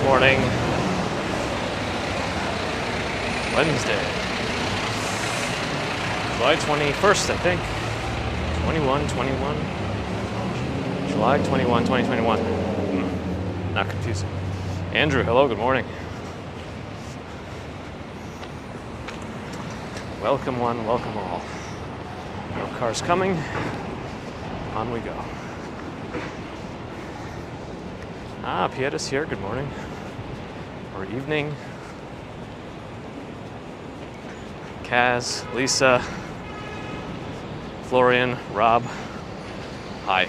morning. Wednesday. July 21st, I think. 21. July 21, 2021. Not confusing. Andrew, hello, good morning. Welcome one, welcome all. No cars coming. On we go. Pieta's here, good morning. Or evening. Kaz, Lisa, Florian, Rob. Hi.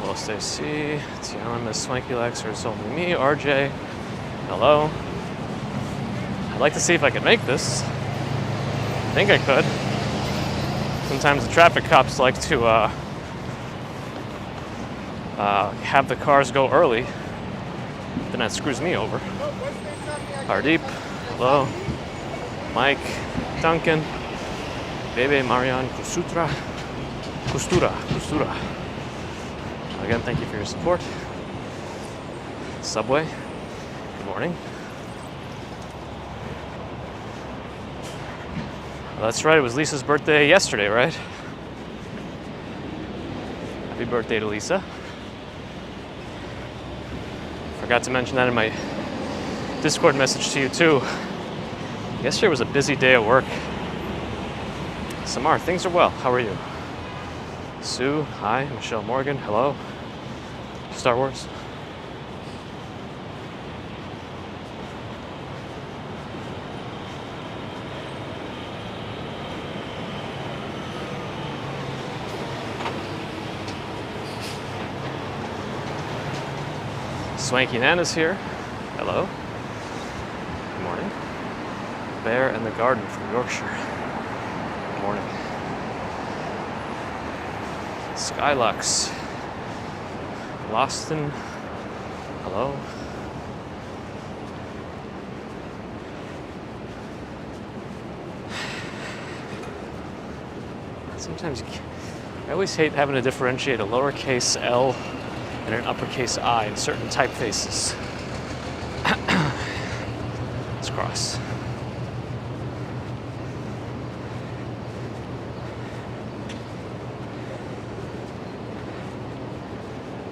Hello, Stacy, Tiana, Miss Swanky Lex, or it's only me, RJ. Hello. I'd like to see if I can make this. I think I could. Sometimes the traffic cops like to have the cars go early. Then that screws me over. Hardeep, hello. Mike, Duncan, Bebe, Marian, Kustura. Again, thank you for your support. Subway, good morning. Well, that's right, it was Lisa's birthday yesterday, right? Happy birthday to Lisa. Forgot to mention that in my Discord message to you too. Yesterday was a busy day at work. Samar, things are well. How are you? Sue, hi. Michelle Morgan, hello. Star Wars. Swanky Nana's here. Hello. Good morning. Bear and the Garden from Yorkshire. Good morning. Skylux. Loston. Hello. Sometimes I always hate having to differentiate a lowercase L and an uppercase I in certain typefaces. Let's cross.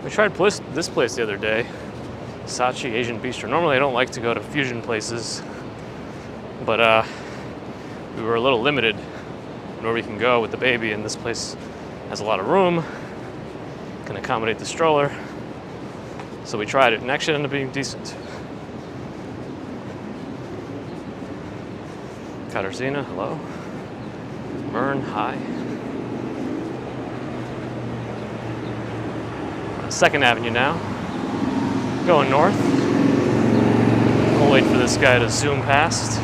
We tried this place the other day, Sachi Asian Bistro. Normally I don't like to go to fusion places, but we were a little limited in where we can go with the baby, and this place has a lot of room, can accommodate the stroller. So we tried it and actually ended up being decent. Katarzyna, hello. Mern, hi. 2nd Avenue now. Going north. We'll wait for this guy to zoom past.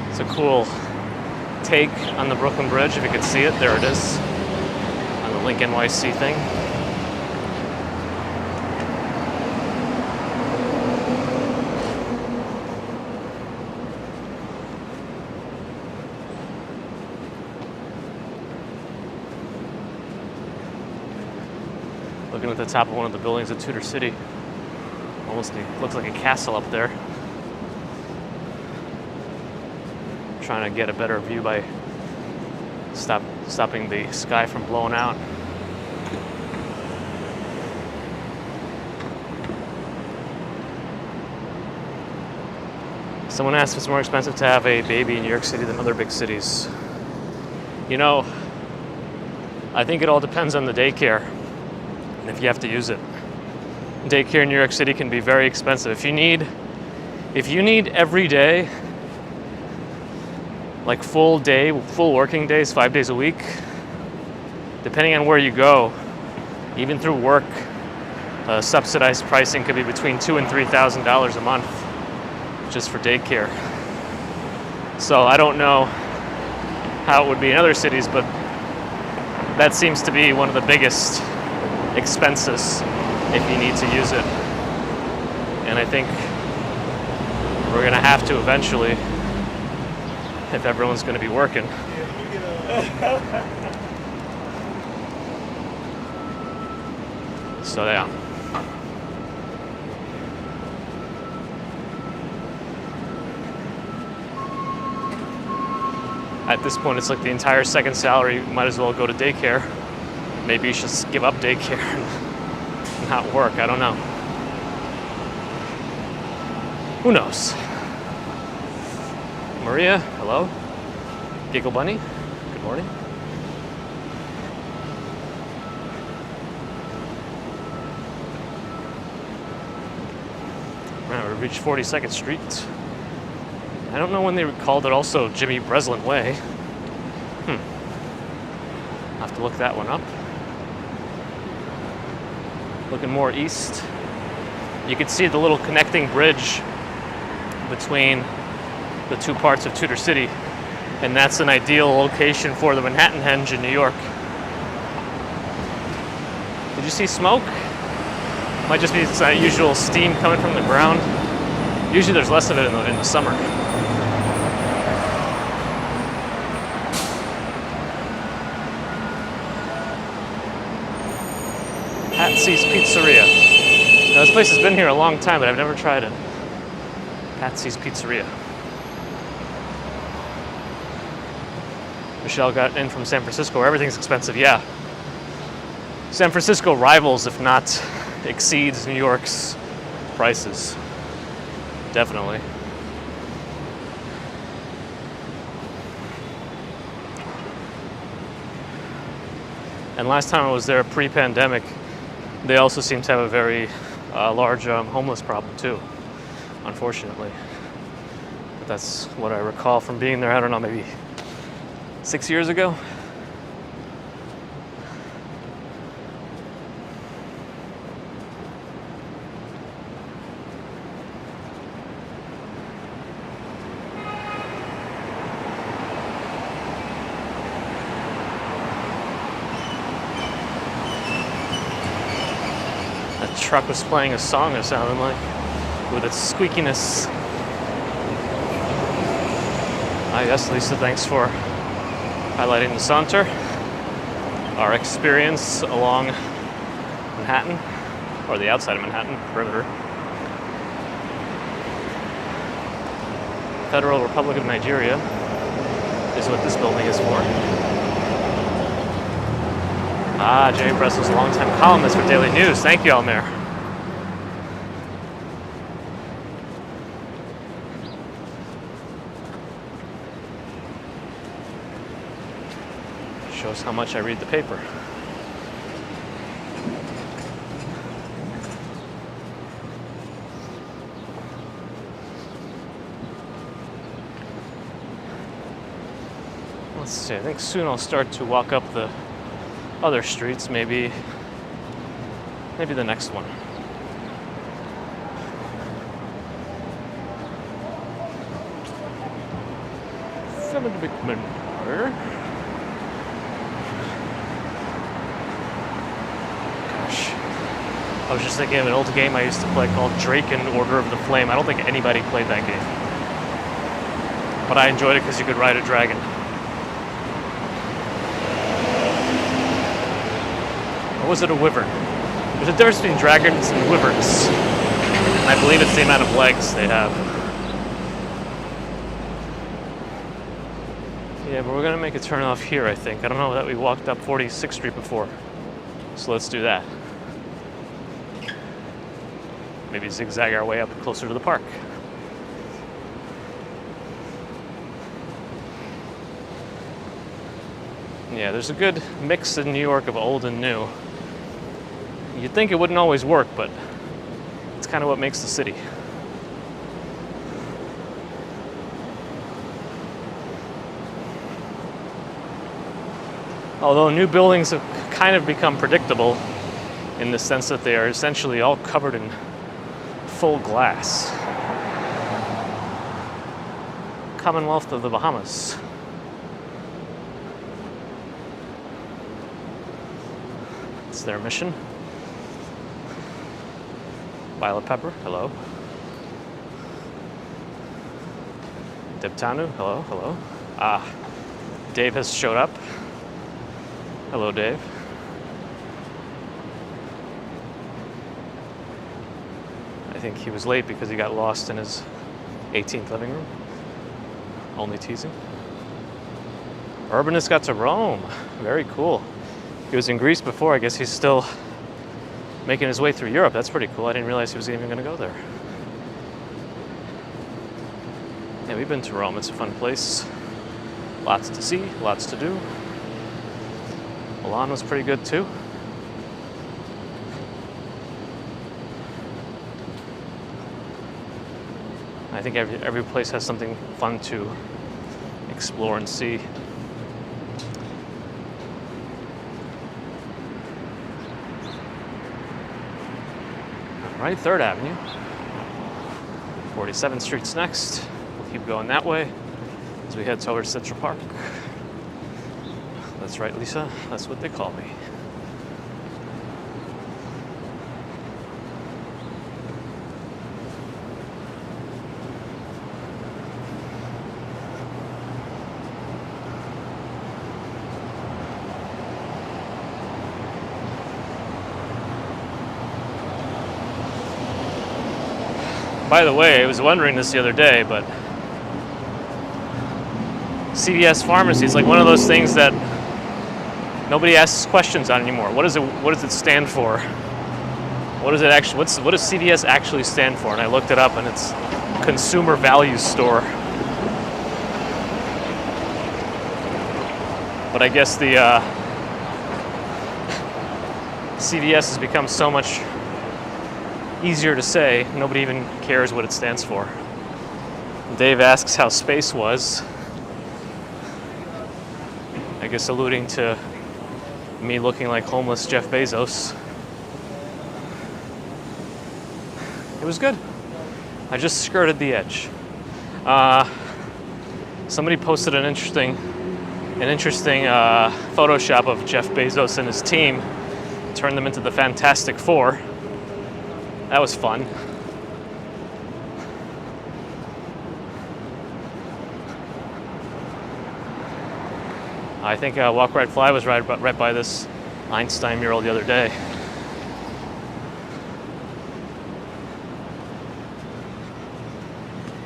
It's a cool take on the Brooklyn Bridge. If you could see it, there it is. On the Link NYC thing. Looking at the top of one of the buildings at Tudor City. Almost looks like a castle up there. Trying to get a better view by stopping the sky from blowing out. Someone asked if it's more expensive to have a baby in New York City than other big cities. You know, I think it all depends on the daycare. If you have to use it. Daycare in New York City can be very expensive. If you need every day, like full working days, 5 days a week, depending on where you go, even through work, subsidized pricing could be between $2,000 and $3,000 a month just for daycare. So I don't know how it would be in other cities, but that seems to be one of the biggest expenses if you need to use it. And I think we're gonna have to eventually if everyone's gonna be working. So yeah. At this point, it's like the entire second salary. You might as well go to daycare. Maybe you should just give up daycare and not work. I don't know. Who knows? Maria, hello. Giggle Bunny, good morning. Right, we reached 42nd Street. I don't know when they called it also Jimmy Breslin Way. I'll have to look that one up. Looking more east. You can see the little connecting bridge between the two parts of Tudor City, and that's an ideal location for the Manhattan Henge in New York. Did you see smoke? Might just be that usual steam coming from the ground. Usually there's less of it in the summer. Patsy's Pizzeria. Now, this place has been here a long time, but I've never tried it. Patsy's Pizzeria. Michelle got in from San Francisco where everything's expensive. Yeah. San Francisco rivals, if not exceeds, New York's prices. Definitely. And last time I was there pre-pandemic, they also seem to have a very large homeless problem too, unfortunately. But that's what I recall from being there, I don't know, maybe 6 years ago. Truck was playing a song, it sounded like, with its squeakiness. Yes, Lisa, thanks for highlighting the saunter, our experience along Manhattan, or the outside of Manhattan, perimeter. Federal Republic of Nigeria is what this building is for. Jay Press was a longtime columnist for Daily News. Thank you, Almer. Shows how much I read the paper. Let's see, I think soon I'll start to walk up the other streets, maybe the next one. Gosh, I was just thinking of an old game I used to play called Drake and Order of the Flame. I don't think anybody played that game, but I enjoyed it because you could ride a dragon. Or was it a wyvern? There's a difference between dragons and wyverns, and I believe it's the amount of legs they have. Yeah, but we're gonna make a turn off here, I think. I don't know that we walked up 46th Street before, so let's do that. Maybe zigzag our way up closer to the park. Yeah, there's a good mix in New York of old and new. You'd think it wouldn't always work, but it's kind of what makes the city. Although new buildings have kind of become predictable in the sense that they are essentially all covered in full glass. Commonwealth of the Bahamas. It's their mission. Violet Pepper, hello. Debtanu, hello, hello. Dave has showed up. Hello, Dave. I think he was late because he got lost in his 18th living room. Only teasing. Urbanist got to Rome. Very cool. He was in Greece before. I guess he's still making his way through Europe. That's pretty cool. I didn't realize he was even going to go there. Yeah, we've been to Rome. It's a fun place. Lots to see, lots to do. Milan was pretty good too. I think every place has something fun to explore and see. All right, 3rd Avenue. 47th Street's next. We'll keep going that way as we head towards Central Park. That's right, Lisa. That's what they call me. By the way, I was wondering this the other day, but CVS Pharmacy is like one of those things that nobody asks questions on anymore. What does it stand for? What does CVS actually stand for? And I looked it up, and it's Consumer Value Store. But I guess the CVS has become so much easier to say, nobody even cares what it stands for. Dave asks how space was. I guess alluding to me looking like homeless Jeff Bezos. It was good. I just skirted the edge. Somebody posted an interesting Photoshop of Jeff Bezos and his team, turned them into the Fantastic Four. That was fun. I think Walk, Ride, Fly was right by this Einstein mural the other day.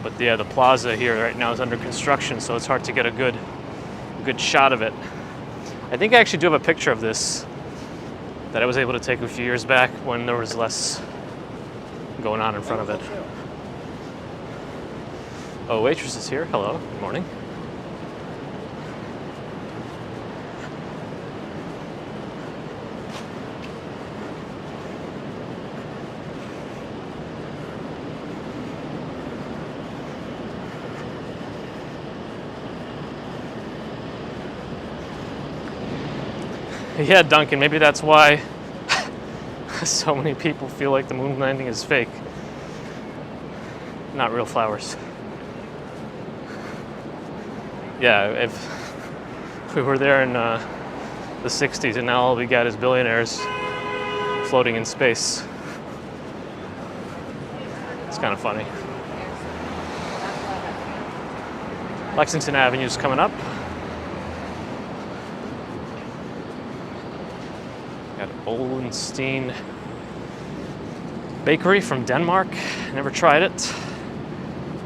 But the plaza here right now is under construction, so it's hard to get a good shot of it. I think I actually do have a picture of this that I was able to take a few years back when there was less going on in front of it. Oh, waitress is here. Hello. Good morning. Yeah, Duncan, maybe that's why so many people feel like the moon landing is fake. Not real flowers. Yeah, if we were there in the 60s and now all we got is billionaires floating in space. It's kind of funny. Lexington Avenue is coming up. Got Olenstein Bakery from Denmark. Never tried it.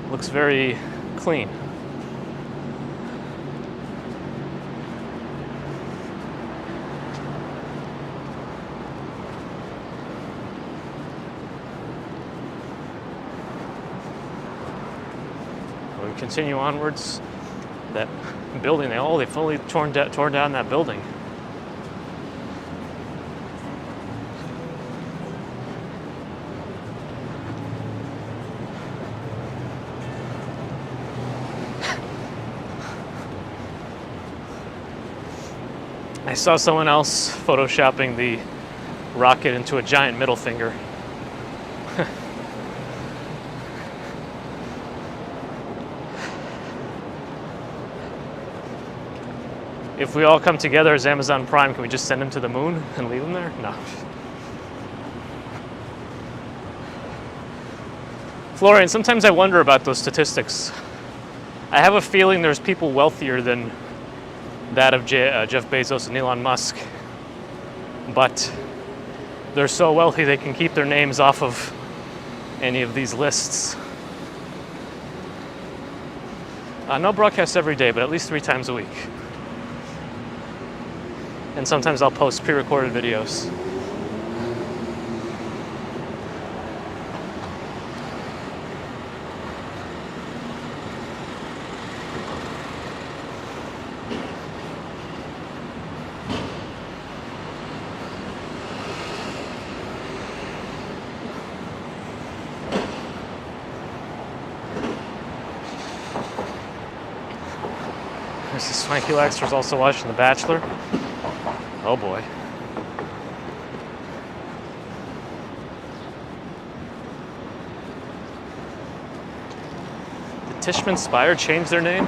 Looks very clean. We continue onwards. That building, they fully tore down that building. I saw someone else photoshopping the rocket into a giant middle finger. If we all come together as Amazon Prime, can we just send him to the moon and leave him there? No. Florian, sometimes I wonder about those statistics. I have a feeling there's people wealthier than that of Jeff Bezos and Elon Musk, but they're so wealthy they can keep their names off of any of these lists. No broadcasts every day, but at least 3 times a week. And sometimes I'll post pre-recorded videos. There's the Swanky Lexter's also watching The Bachelor. Oh boy. Did Tishman Speyer change their name?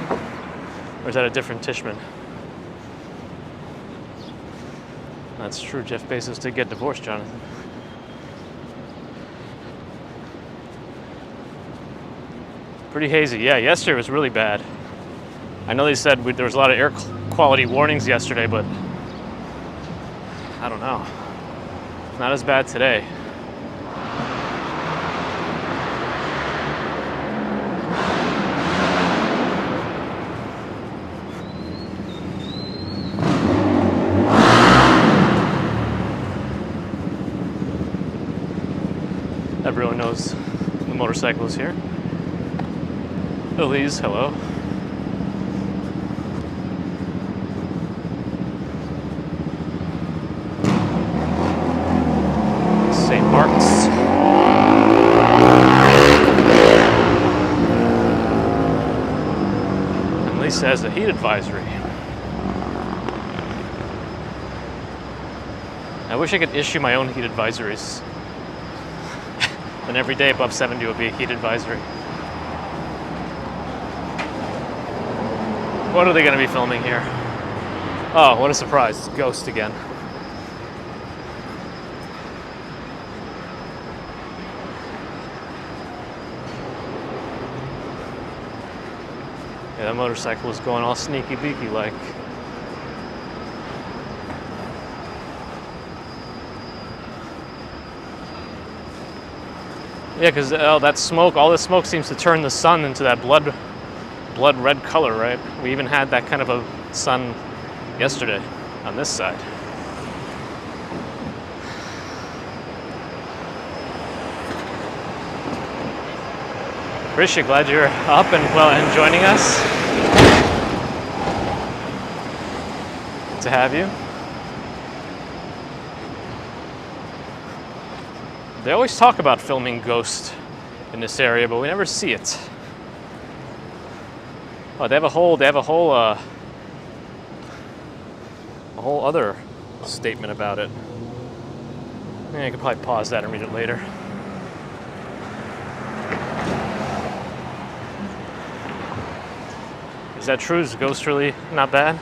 Or is that a different Tishman? That's true, Jeff Bezos did get divorced, Jonathan. Pretty hazy. Yeah, yesterday was really bad. I know they said there was a lot of air quality warnings yesterday, but I don't know. Not as bad today. Everyone knows the motorcycle is here. Elise, hello. St. Mark's. And Lisa has a heat advisory. I wish I could issue my own heat advisories. And every day above 70 would be a heat advisory. What are they going to be filming here? Oh, what a surprise. Ghost again. Yeah, that motorcycle is going all sneaky beaky like. Yeah, because that smoke, all this smoke seems to turn the sun into that blood red color, right? We even had that kind of a sun yesterday on this side. Risha, glad you're up and well and joining us. Good to have you. They always talk about filming Ghost in this area, but we never see it. Oh, they have a whole other statement about it. Yeah, I could probably pause that and read it later. Is that true? Is Ghost really not bad?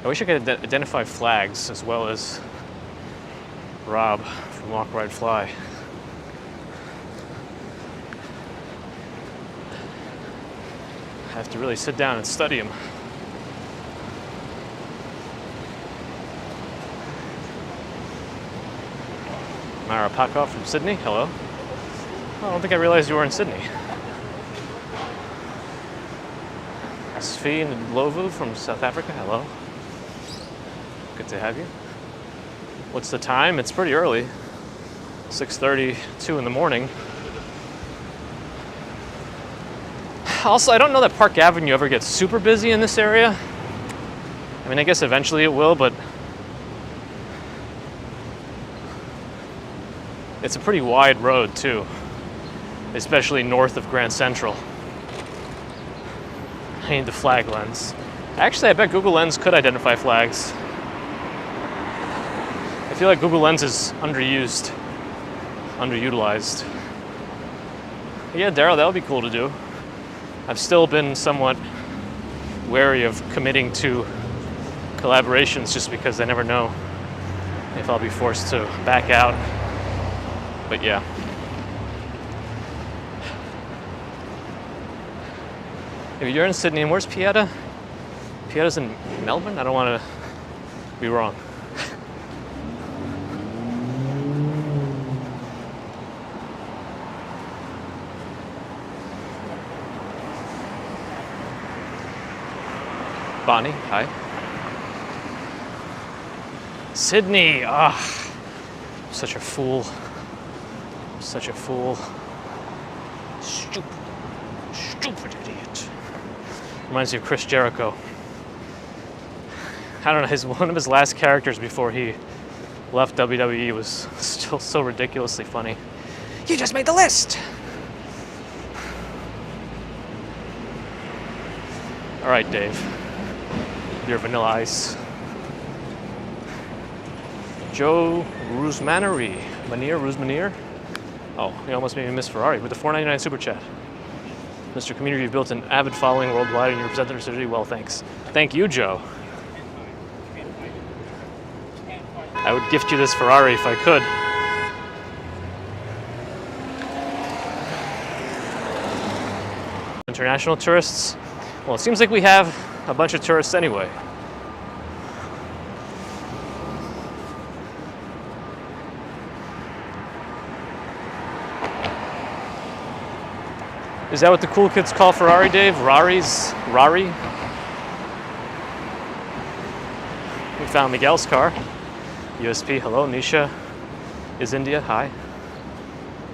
I wish I could identify flags as well as Rob from Walk, Ride, Fly. I have to really sit down and study them. Mara Pakoff from Sydney, hello. Oh, I don't think I realized you were in Sydney. Svi Ndlovu from South Africa, hello. Good to have you. What's the time? It's pretty early. 6:32 in the morning. Also, I don't know that Park Avenue ever gets super busy in this area. I mean, I guess eventually it will, but it's a pretty wide road too, especially north of Grand Central. I need the flag lens. Actually, I bet Google Lens could identify flags. I feel like Google Lens is underutilized. Yeah, Daryl, that would be cool to do. I've still been somewhat wary of committing to collaborations just because I never know if I'll be forced to back out. But yeah. If you're in Sydney, and where's Pieta? Pieta's in Melbourne? I don't want to be wrong. Bonnie, hi. Sydney, such a fool. Such a fool. Stupid idiot. Reminds me of Chris Jericho. I don't know, one of his last characters before he left WWE was still so ridiculously funny. You just made the list! All right, Dave. Your Vanilla Ice. Joe Roosmanery. Roosmanier? Oh, he almost made me miss Ferrari with the $4.99 super chat. Mr. Community, you've built an avid following worldwide and you represent the city well, thanks. Thank you, Joe. I would gift you this Ferrari if I could. International tourists? Well, it seems like we have a bunch of tourists anyway. Is that what the cool kids call Ferrari, Dave? Raris? Rari? We found Miguel's car. USP, hello. Nisha is India, hi.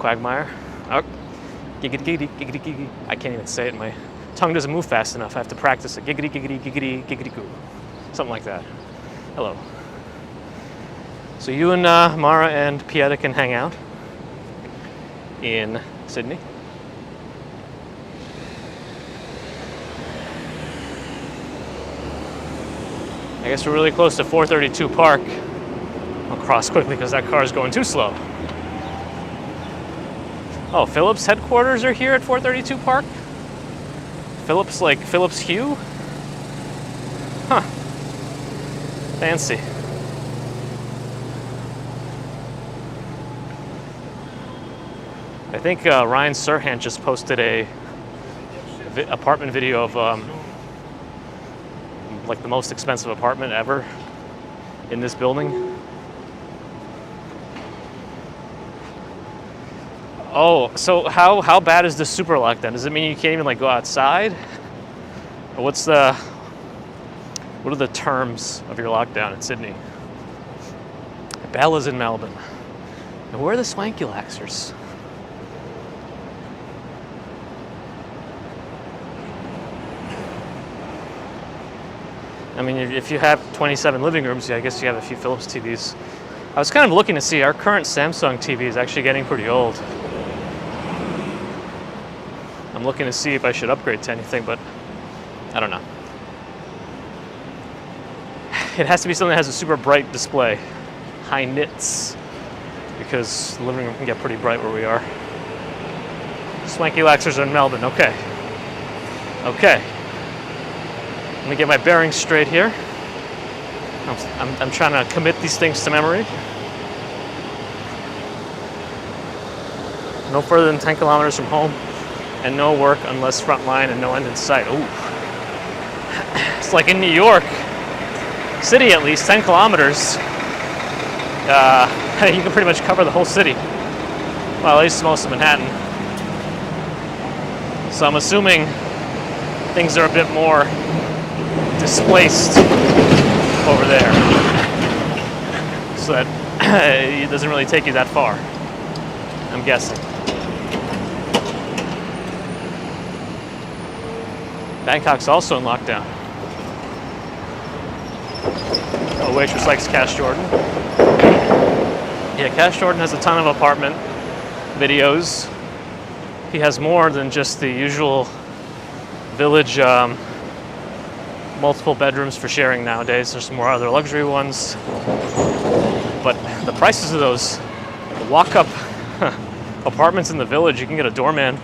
Quagmire. Oh. Giggity. I can't even say it. My tongue doesn't move fast enough. I have to practice it. Giggity goo. Something like that. Hello. So you and Mara and Pieta can hang out in Sydney. I guess we're really close to 432 Park. I'll cross quickly because that car is going too slow. Oh, Philips headquarters are here at 432 Park? Philips, like Philips Hue? Huh. Fancy. I think Ryan Serhant just posted a apartment video of like the most expensive apartment ever in this building. Oh, so how bad is this super lock then? Does it mean you can't even like go outside? Or what are the terms of your lockdown in Sydney? Bella's in Melbourne. And where are the swanky laxers? I mean, if you have 27 living rooms, yeah, I guess you have a few Philips TVs. I was kind of looking to see, our current Samsung TV is actually getting pretty old. I'm looking to see if I should upgrade to anything, but I don't know. It has to be something that has a super bright display. High nits, because the living room can get pretty bright where we are. Swanky laxers are in Melbourne, okay. Okay. Let me get my bearings straight here. I'm trying to commit these things to memory. No further than 10 kilometers from home, and no work unless front line and no end in sight. Ooh. It's like in New York City, at least 10 kilometers. You can pretty much cover the whole city. Well, at least most of Manhattan. So I'm assuming things are a bit more displaced over there, so that it doesn't really take you that far, I'm guessing. Bangkok's also in lockdown. A waitress likes Cash Jordan. Yeah, Cash Jordan has a ton of apartment videos. He has more than just the usual village multiple bedrooms for sharing nowadays. There's some more other luxury ones. But the prices of those walk-up apartments in the village, you can get a doorman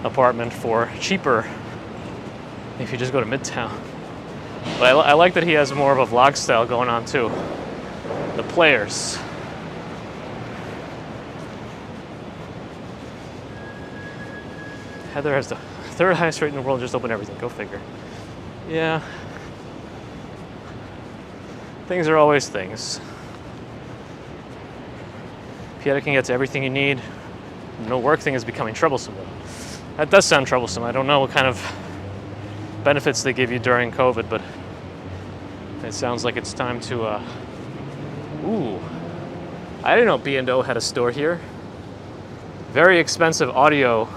apartment for cheaper if you just go to Midtown. But I like that he has more of a vlog style going on too. The players. Heather has the third highest rate in the world, just open everything. Go figure. Yeah. Things are always things. Pieta can get to everything you need. No work thing is becoming troublesome though. That does sound troublesome. I don't know what kind of benefits they give you during COVID, but it sounds like it's time to, ooh. I didn't know B&O had a store here. Very expensive audio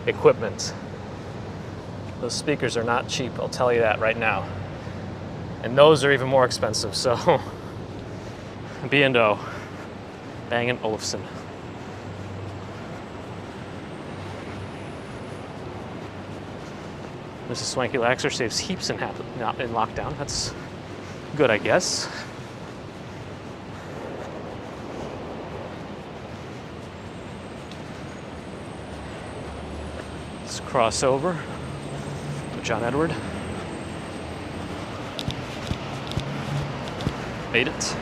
equipment. Those speakers are not cheap, I'll tell you that right now. And those are even more expensive, so B&O, Bang & Olufsen. Mrs. Swanky Laxer saves heaps in lockdown. That's good, I guess. Let's cross over to John Edward. Made it.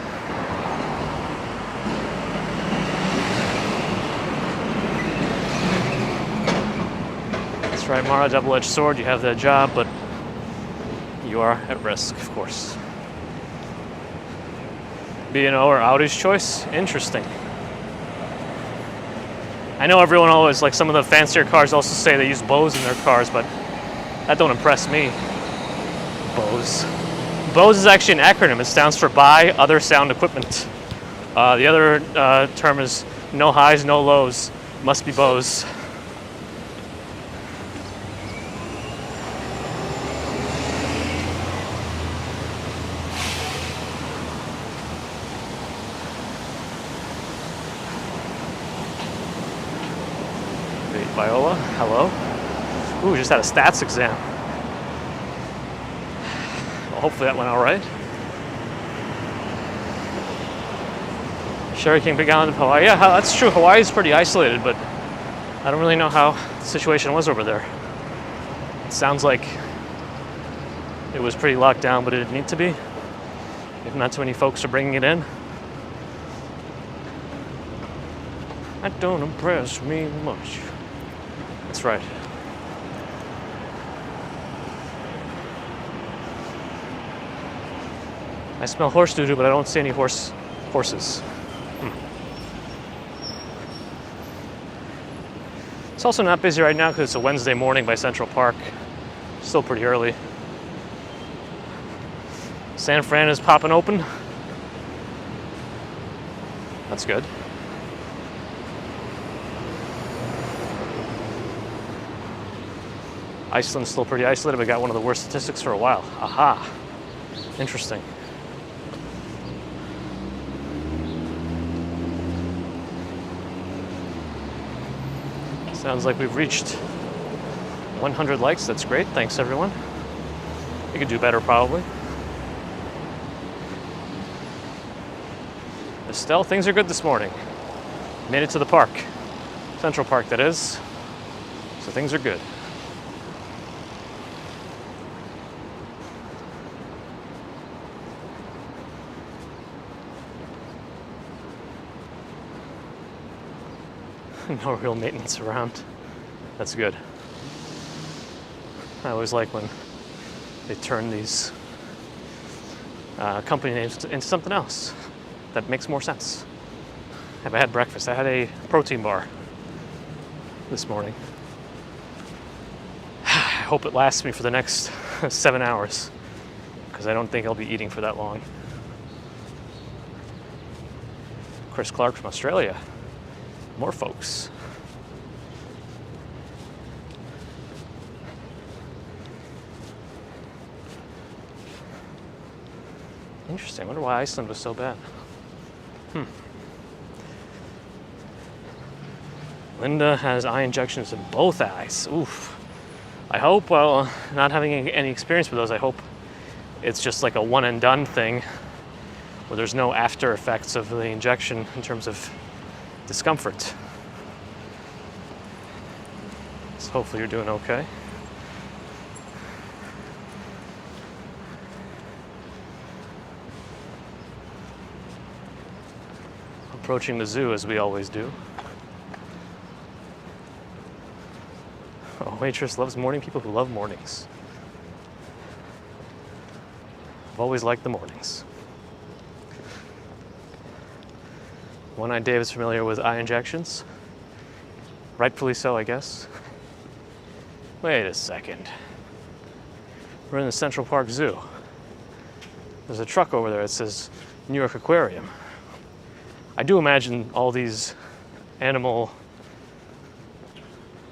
That's right, Mara, double-edged sword. You have that job, but you are at risk, of course. B&O or Audi's choice? Interesting. I know everyone always, like some of the fancier cars also say they use Bose in their cars, but that don't impress me. Bose. Bose is actually an acronym. It stands for Buy Other Sound Equipment. The other term is no highs, no lows. Must be Bose. Viola, hello. Ooh, just had a stats exam. Well, hopefully that went all right. Sherry King, Big Island of Hawaii. Yeah, that's true. Hawaii is pretty isolated, but I don't really know how the situation was over there. It sounds like it was pretty locked down, but it didn't need to be. If not too many folks are bringing it in. That don't impress me much. That's right. I smell horse doo-doo, but I don't see any horses. It's also not busy right now because it's a Wednesday morning by Central Park. Still pretty early. San Fran is popping open. That's good. Iceland's still pretty isolated. We got one of the worst statistics for a while. Aha. Interesting. Sounds like we've reached 100 likes. That's great. Thanks, everyone. We could do better, probably. Estelle, things are good this morning. Made it to the park. Central Park, that is. So things are good. No real maintenance around. That's good. I always like when they turn these company names into something else that makes more sense. Have I had breakfast? I had a protein bar this morning. I hope it lasts me for the next 7 hours because I don't think I'll be eating for that long. Chris Clark from Australia. More folks. Interesting. I wonder why Iceland was so bad. Linda has eye injections in both eyes. Oof. I hope, well, not having any experience with those, I hope it's just like a one and done thing where there's no after effects of the injection in terms of discomfort. So hopefully you're doing okay. Approaching the zoo as we always do. A waitress loves morning people who love mornings. I've always liked the mornings. One-Eyed Dave is familiar with eye injections. Rightfully so, I guess. Wait a second. We're in the Central Park Zoo. There's a truck over there that says New York Aquarium. I do imagine all these animal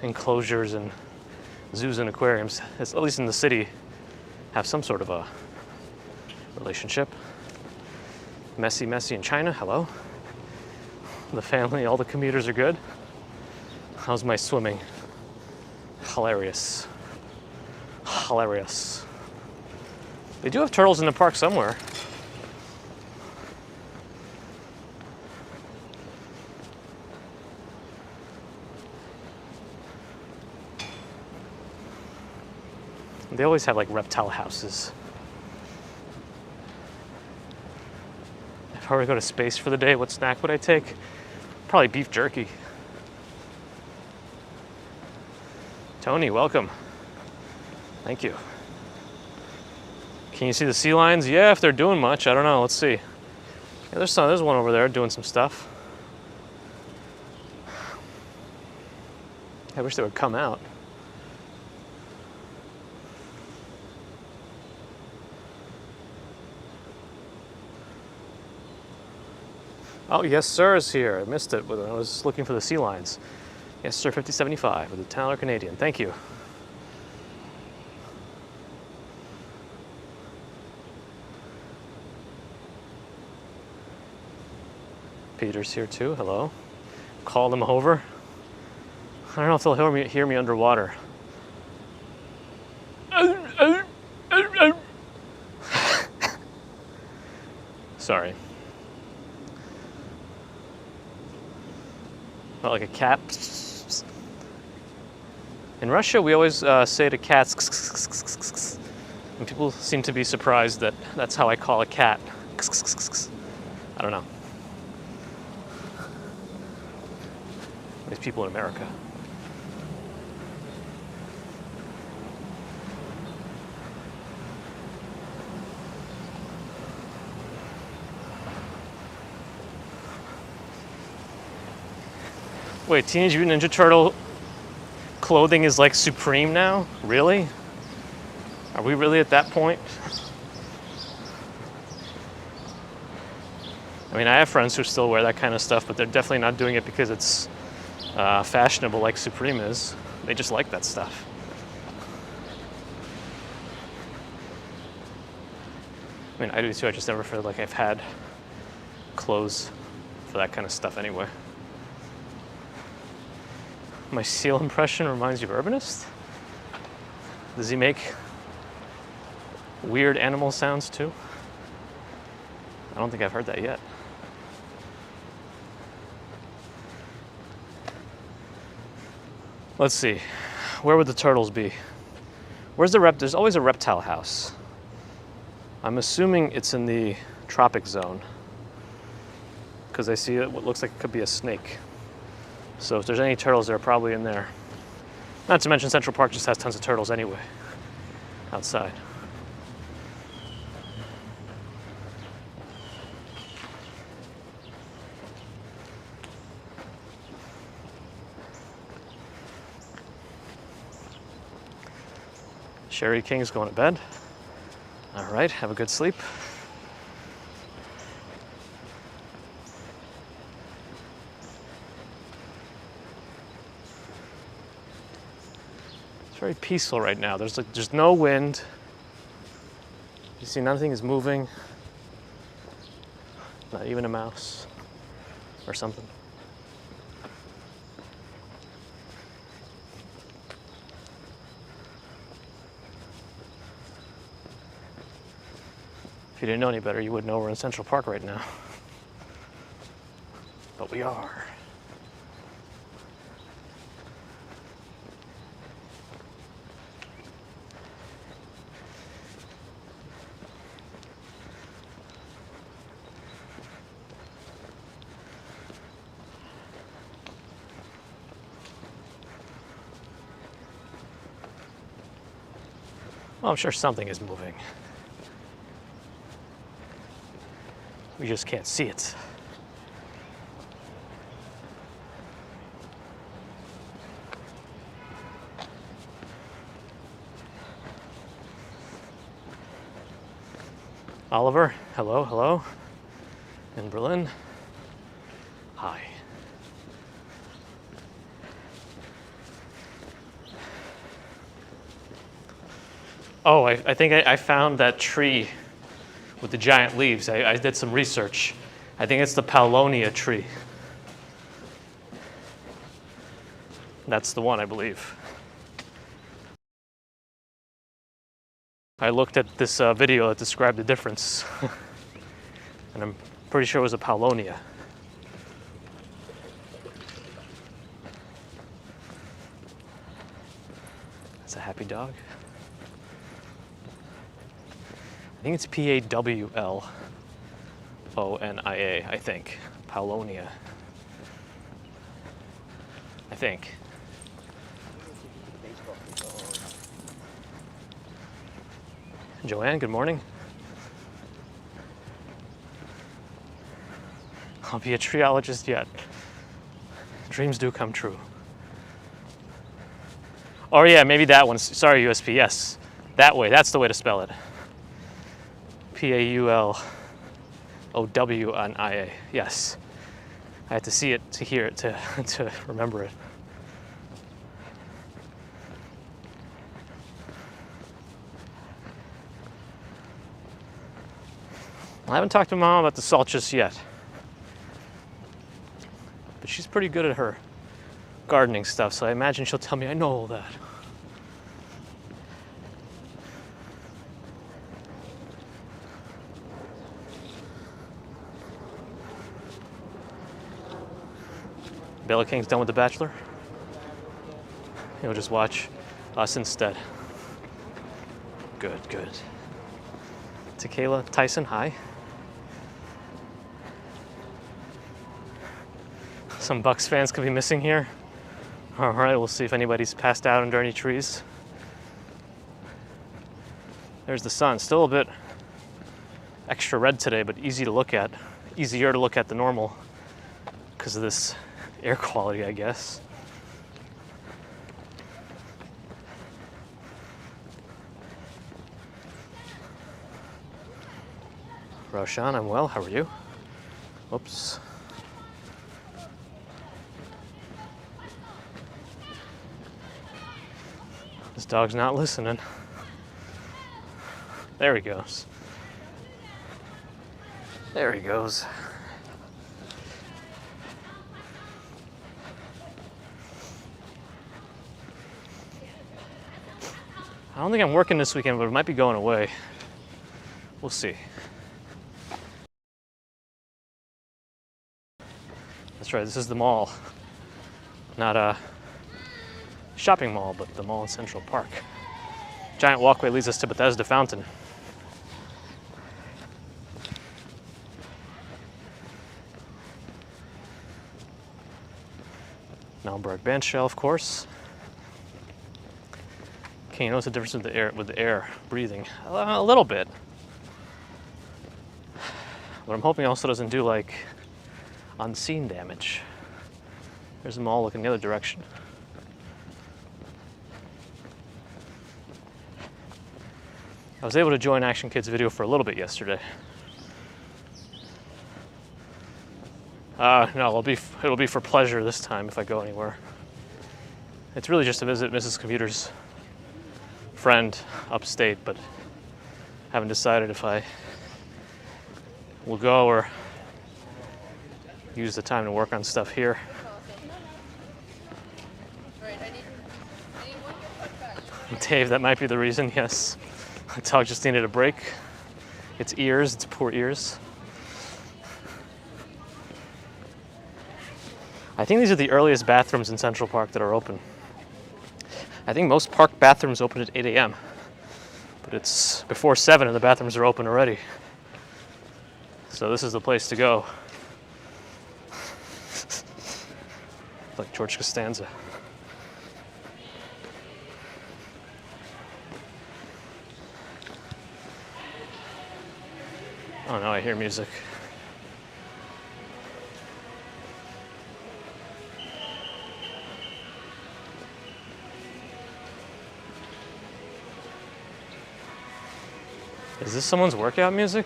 enclosures and zoos and aquariums, at least in the city, have some sort of a relationship. Messy in China, hello. The family, all the commuters are good. How's my swimming? Hilarious. Hilarious. They do have turtles in the park somewhere. They always have like reptile houses. If I were to go to space for the day, what snack would I take? Probably beef jerky. Tony, welcome. Thank you. Can you see the sea lions? Yeah, if they're doing much, I don't know. Let's see. Yeah, there's one over there doing some stuff. I wish they would come out. Oh, yes, sir is here. I missed it when I was looking for the sea lions. Yes, sir, 5075 with the Tyler Canadian. Thank you. Peter's here too. Hello. Call them over. I don't know if they'll hear me underwater. Sorry. Not like a cat. In Russia, we always say to cats, and people seem to be surprised that that's how I call a cat. I don't know. These people in America. Wait, Teenage Mutant Ninja Turtle clothing is like Supreme now? Really? Are we really at that point? I mean, I have friends who still wear that kind of stuff, but they're definitely not doing it because it's fashionable like Supreme is. They just like that stuff. I mean, I do too. I just never feel like I've had clothes for that kind of stuff anyway. My seal impression reminds you of Urbanist? Does he make weird animal sounds too? I don't think I've heard that yet. Let's see. Where would the turtles be? Where's there's always a reptile house. I'm assuming it's in the tropic zone because I see what looks like it could be a snake. So if there's any turtles, they're probably in there. Not to mention Central Park just has tons of turtles anyway, outside. Sherry King's going to bed. All right, have a good sleep. Very peaceful right now. There's no wind. You see, nothing is moving. Not even a mouse or something. If you didn't know any better, you would know we're in Central Park right now. But we are. Well, I'm sure something is moving. We just can't see it. Oliver, hello, hello. In Berlin. Hi. Oh, I think I found that tree with the giant leaves. I did some research. I think it's the Paulownia tree. That's the one, I believe. I looked at this video that described the difference, and I'm pretty sure it was a Paulownia. That's a happy dog. I think it's Pawlonia, I think. Paulownia. I think. Joanne, good morning. I'll be a treeologist yet. Dreams do come true. Oh yeah, maybe that one. Sorry, USP, yes. That way, that's the way to spell it. Paulownia. Yes. I had to see it to hear it to remember it. I haven't talked to Mom about the salt just yet. But she's pretty good at her gardening stuff, so I imagine she'll tell me I know all that. Bella King's done with The Bachelor. He'll just watch us instead. Good, good. Tequila Tyson, hi. Some Bucks fans could be missing here. All right, we'll see if anybody's passed out under any trees. There's the sun, still a bit extra red today, but easy to look at. Easier to look at than normal because of this air quality, I guess. Roshan, I'm well, how are you? Oops. This dog's not listening. There he goes. There he goes. I don't think I'm working this weekend, but it might be going away. We'll see. That's right, this is the mall. Not a shopping mall, but the mall in Central Park. Giant walkway leads us to Bethesda Fountain. Malmberg bench shell, of course. Can you notice the difference with the air breathing? A little bit. But I'm hoping it also doesn't do like unseen damage. There's a mall looking the other direction. I was able to join Action Kids video for a little bit yesterday. No, it'll be for pleasure this time if I go anywhere. It's really just to visit Mrs. Commuter's friend upstate, but haven't decided if I will go or use the time to work on stuff here. Dave, that might be the reason, yes. The dog just needed a break. Its ears, its poor ears. I think these are the earliest bathrooms in Central Park that are open. I think most park bathrooms open at 8 a.m. But it's before 7 and the bathrooms are open already. So this is the place to go. Like George Costanza. Oh no, I hear music. Is this someone's workout music?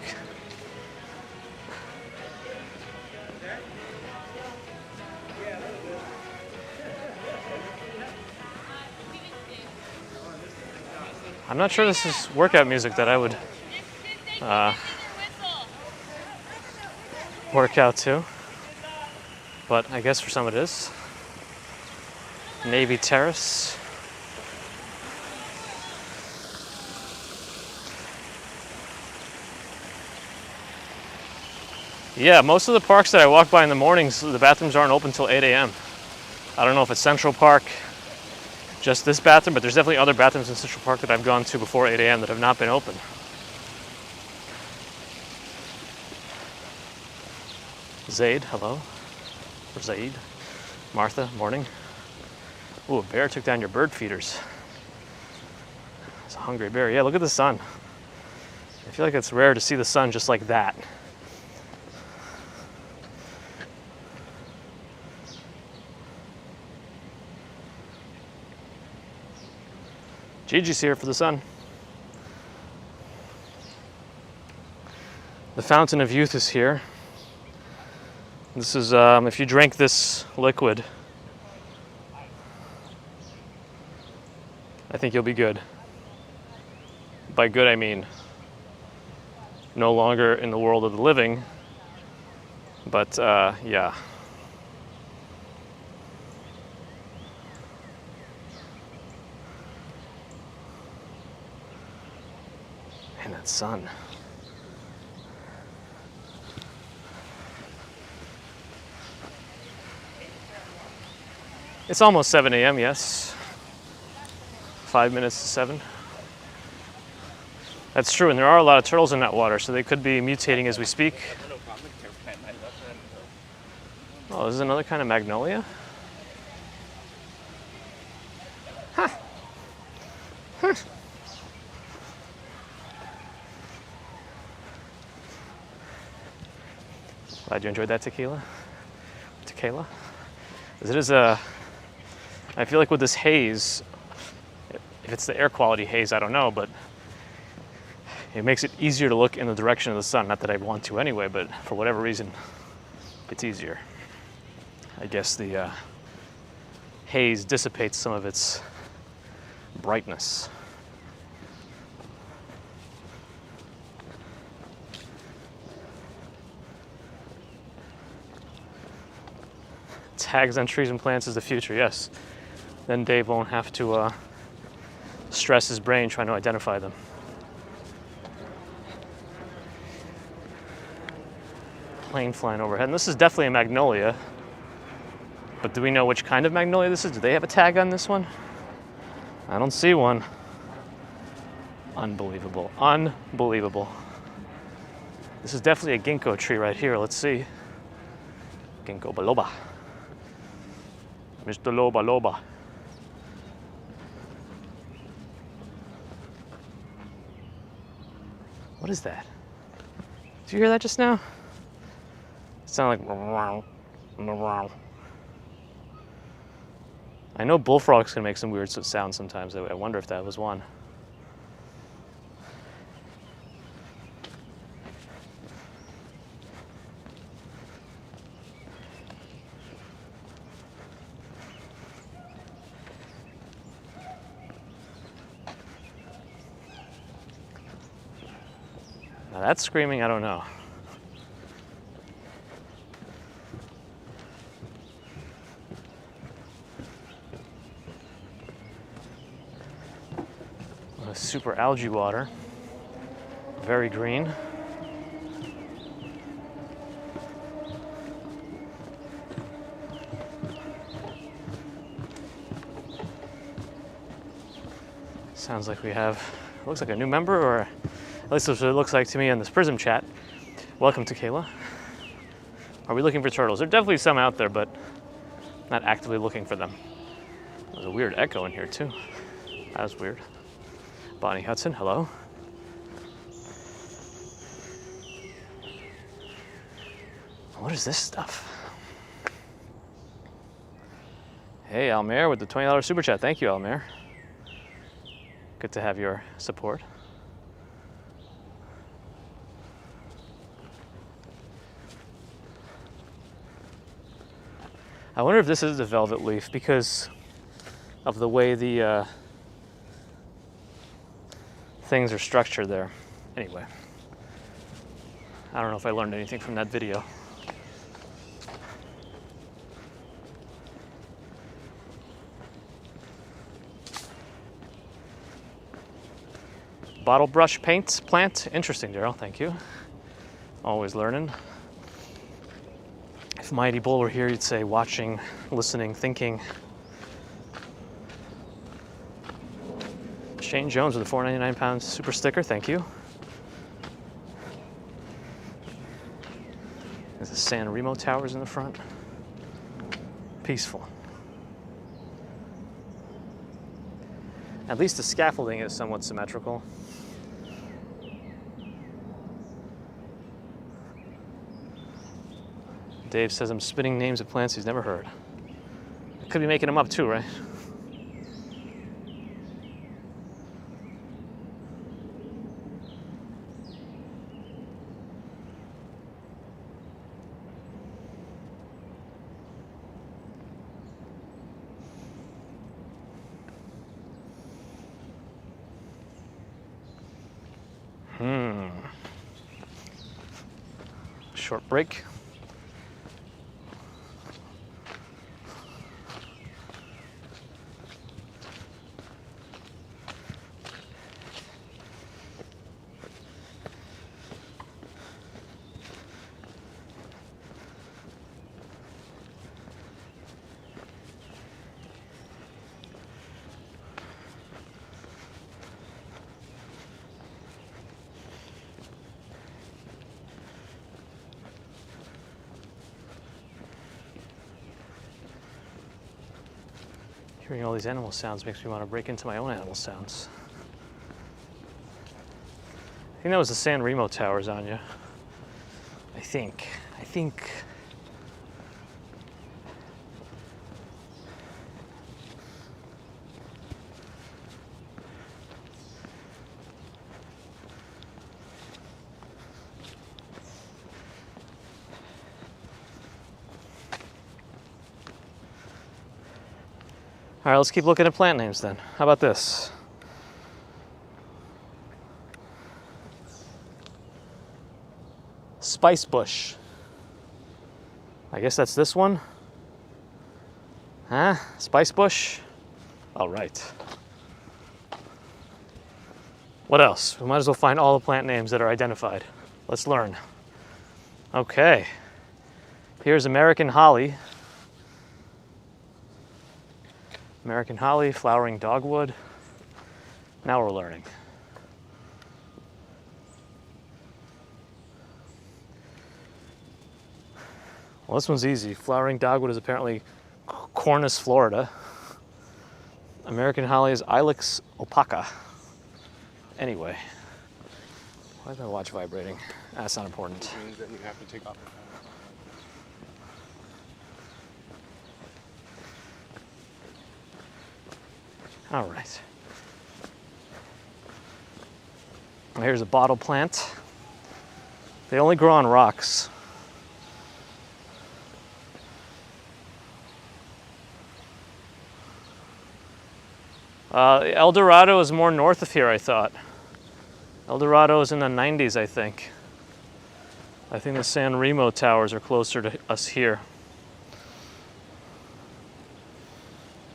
I'm not sure this is workout music that I would work out to, but I guess for some it is. Navy Terrace. Yeah, most of the parks that I walk by in the mornings, the bathrooms aren't open till 8 a.m. I don't know if it's Central Park, just this bathroom, but there's definitely other bathrooms in Central Park that I've gone to before 8 a.m. that have not been open. Zaid, hello. Or Zaid. Martha, morning. Ooh, a bear took down your bird feeders. It's a hungry bear. Yeah, look at the sun. I feel like it's rare to see the sun just like that. Gigi's here for the sun. The Fountain of Youth is here. This is, if you drink this liquid, I think you'll be good. By good, I mean no longer in the world of the living, but yeah. And that sun. It's almost 7 a.m., yes. 5 minutes to 7. That's true, and there are a lot of turtles in that water, so they could be mutating as we speak. Oh, this is another kind of magnolia? Huh. Huh. Glad you enjoyed that tequila. Tequila? As it is I feel like with this haze, if it's the air quality haze, I don't know, but it makes it easier to look in the direction of the sun. Not that I want to anyway, but for whatever reason, it's easier. I guess the haze dissipates some of its brightness. Tags on trees and plants is the future, yes. Then Dave won't have to stress his brain trying to identify them. Plane flying overhead. And this is definitely a magnolia. But do we know which kind of magnolia this is? Do they have a tag on this one? I don't see one. Unbelievable. Unbelievable. This is definitely a ginkgo tree right here. Let's see. Ginkgo biloba. Mr. Loba Loba. What is that? Did you hear that just now? It sounded like. I know bullfrogs can make some weird sounds sometimes. I wonder if that was one. Now that's screaming, I don't know. Super algae water, very green. Sounds like we have, looks like a new member, or at least that's what it looks like to me on this Prism chat. Welcome to Kayla. Are we looking for turtles? There are definitely some out there, but not actively looking for them. There's a weird echo in here too. That was weird. Bonnie Hudson, hello. What is this stuff? Hey, Almer with the $20 super chat. Thank you, Almer. Good to have your support. I wonder if this is the velvet leaf because of the way the things are structured there. Anyway, I don't know if I learned anything from that video. Bottle brush paint plant. Interesting, Daryl. Thank you. Always learning. If Mighty Bull were here, you'd say watching, listening, thinking. Shane Jones with a £4.99 super sticker. Thank you. There's the San Remo Towers in the front. Peaceful. At least the scaffolding is somewhat symmetrical. Dave says I'm spitting names of plants he's never heard. I could be making them up too, right? Short break. Hearing all these animal sounds makes me want to break into my own animal sounds. I think that was the San Remo Towers, Anya. I think. All right, let's keep looking at plant names then. How about this? Spice bush. I guess that's this one. Huh? Spice bush? All right. What else? We might as well find all the plant names that are identified. Let's learn. Okay. Here's American holly. American holly, flowering dogwood. Now we're learning. Well, this one's easy. Flowering dogwood is apparently Cornus florida. American holly is Ilex opaca. Anyway, why is my watch vibrating? That's not important. Which means that you have to take off your phone. All right. Here's a bottle plant. They only grow on rocks. El Dorado is more north of here, I thought. El Dorado is in the 90s, I think. I think the San Remo Towers are closer to us here.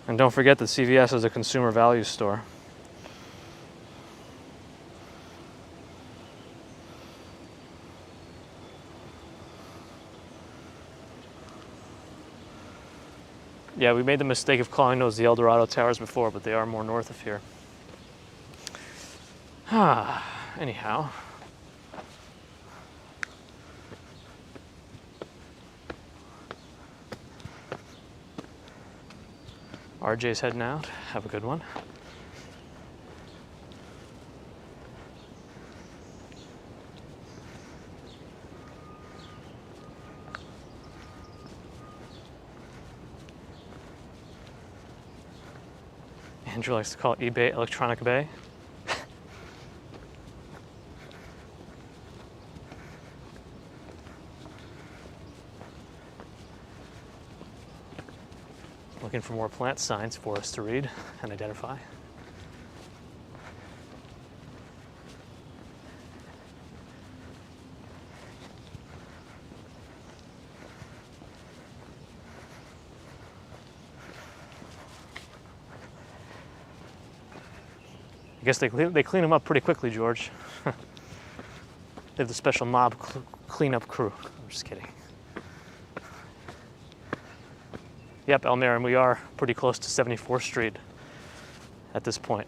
And don't forget that CVS is a consumer value store. Yeah, we made the mistake of calling those the El Dorado Towers before, but they are more north of here. Anyhow. RJ's heading out. Have a good one. Andrew likes to call it eBay Electronic Bay. Looking for more plant signs for us to read and identify. I guess they clean them up pretty quickly, George. They have the special mob cleanup crew. I'm just kidding. Yep, Elmira, and we are pretty close to 74th Street at this point.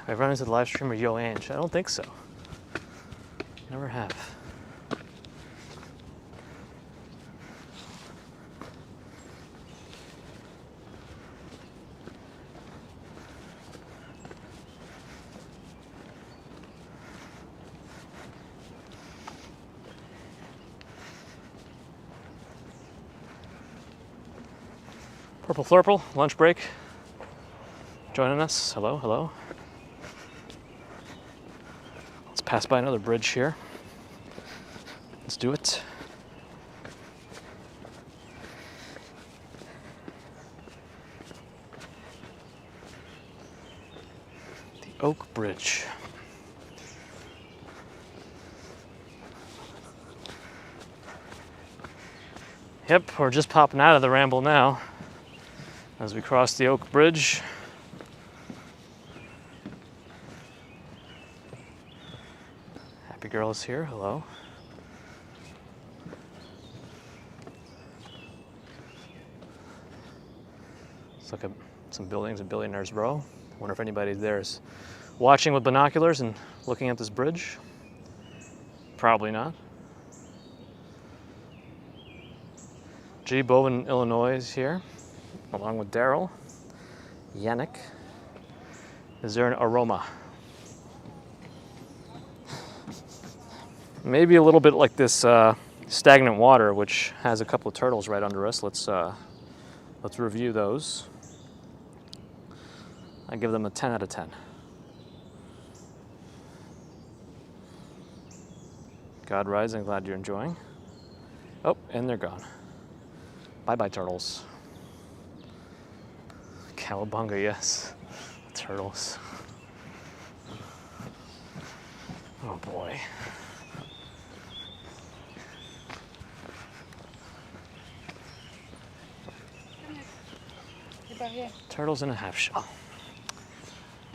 Have I run into the live streamer Yo Ange? I don't think so. Never have. Purple Flurple, lunch break. Joining us. Hello, hello. Let's pass by another bridge here. Let's do it. The Oak Bridge. Yep, we're just popping out of the ramble now as we cross the Oak Bridge. Happy Girl is here, hello. Let's look at some buildings in Billionaires Row. Wonder if anybody there is watching with binoculars and looking at this bridge. Probably not. G. Bowen, Illinois is here, along with Daryl. Yannick. Is there an aroma? Maybe a little bit like this stagnant water, which has a couple of turtles right under us. Let's review those. I give them a 10 out of 10. God Rising, glad you're enjoying. Oh, and they're gone. Bye-bye, turtles. Cowabunga, yes. Turtles. Oh boy. Turtles in a half shell.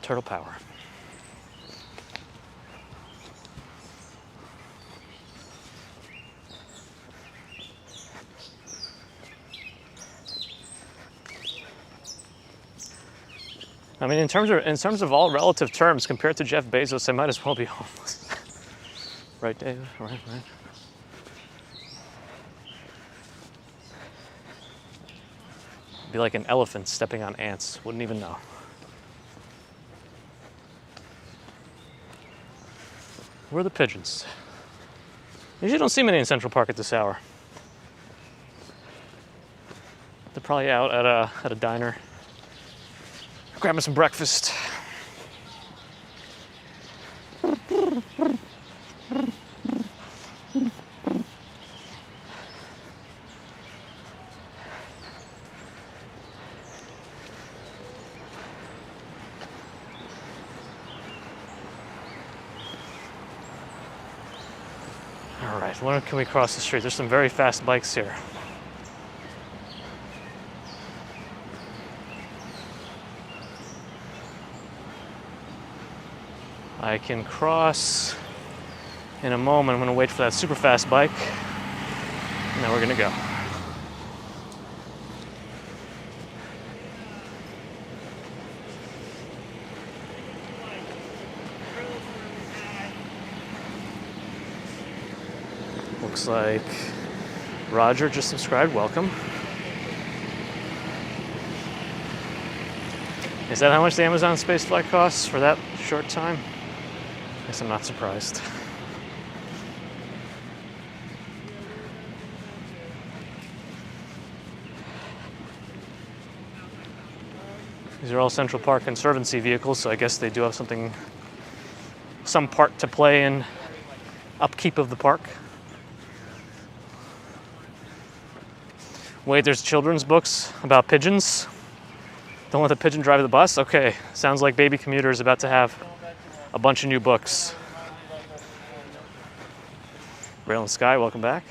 Turtle power. I mean, in terms of all relative terms, compared to Jeff Bezos, I might as well be homeless. Right, Dave? Right. Be like an elephant stepping on ants. Wouldn't even know. Where are the pigeons? Usually don't see many in Central Park at this hour. They're probably out at a diner, grabbing some breakfast. All right, when can we cross the street? There's some very fast bikes here. I can cross in a moment. I'm going to wait for that super fast bike, and then we're going to go. Looks like Roger just subscribed. Welcome. Is that how much the Amazon spaceflight costs for that short time? I guess I'm not surprised. These are all Central Park Conservancy vehicles, so I guess they do have some part to play in upkeep of the park. Wait, there's children's books about pigeons? Don't let the pigeon drive the bus? Okay, sounds like Baby Commuter is about to have a bunch of new books. Rail and Sky, welcome back.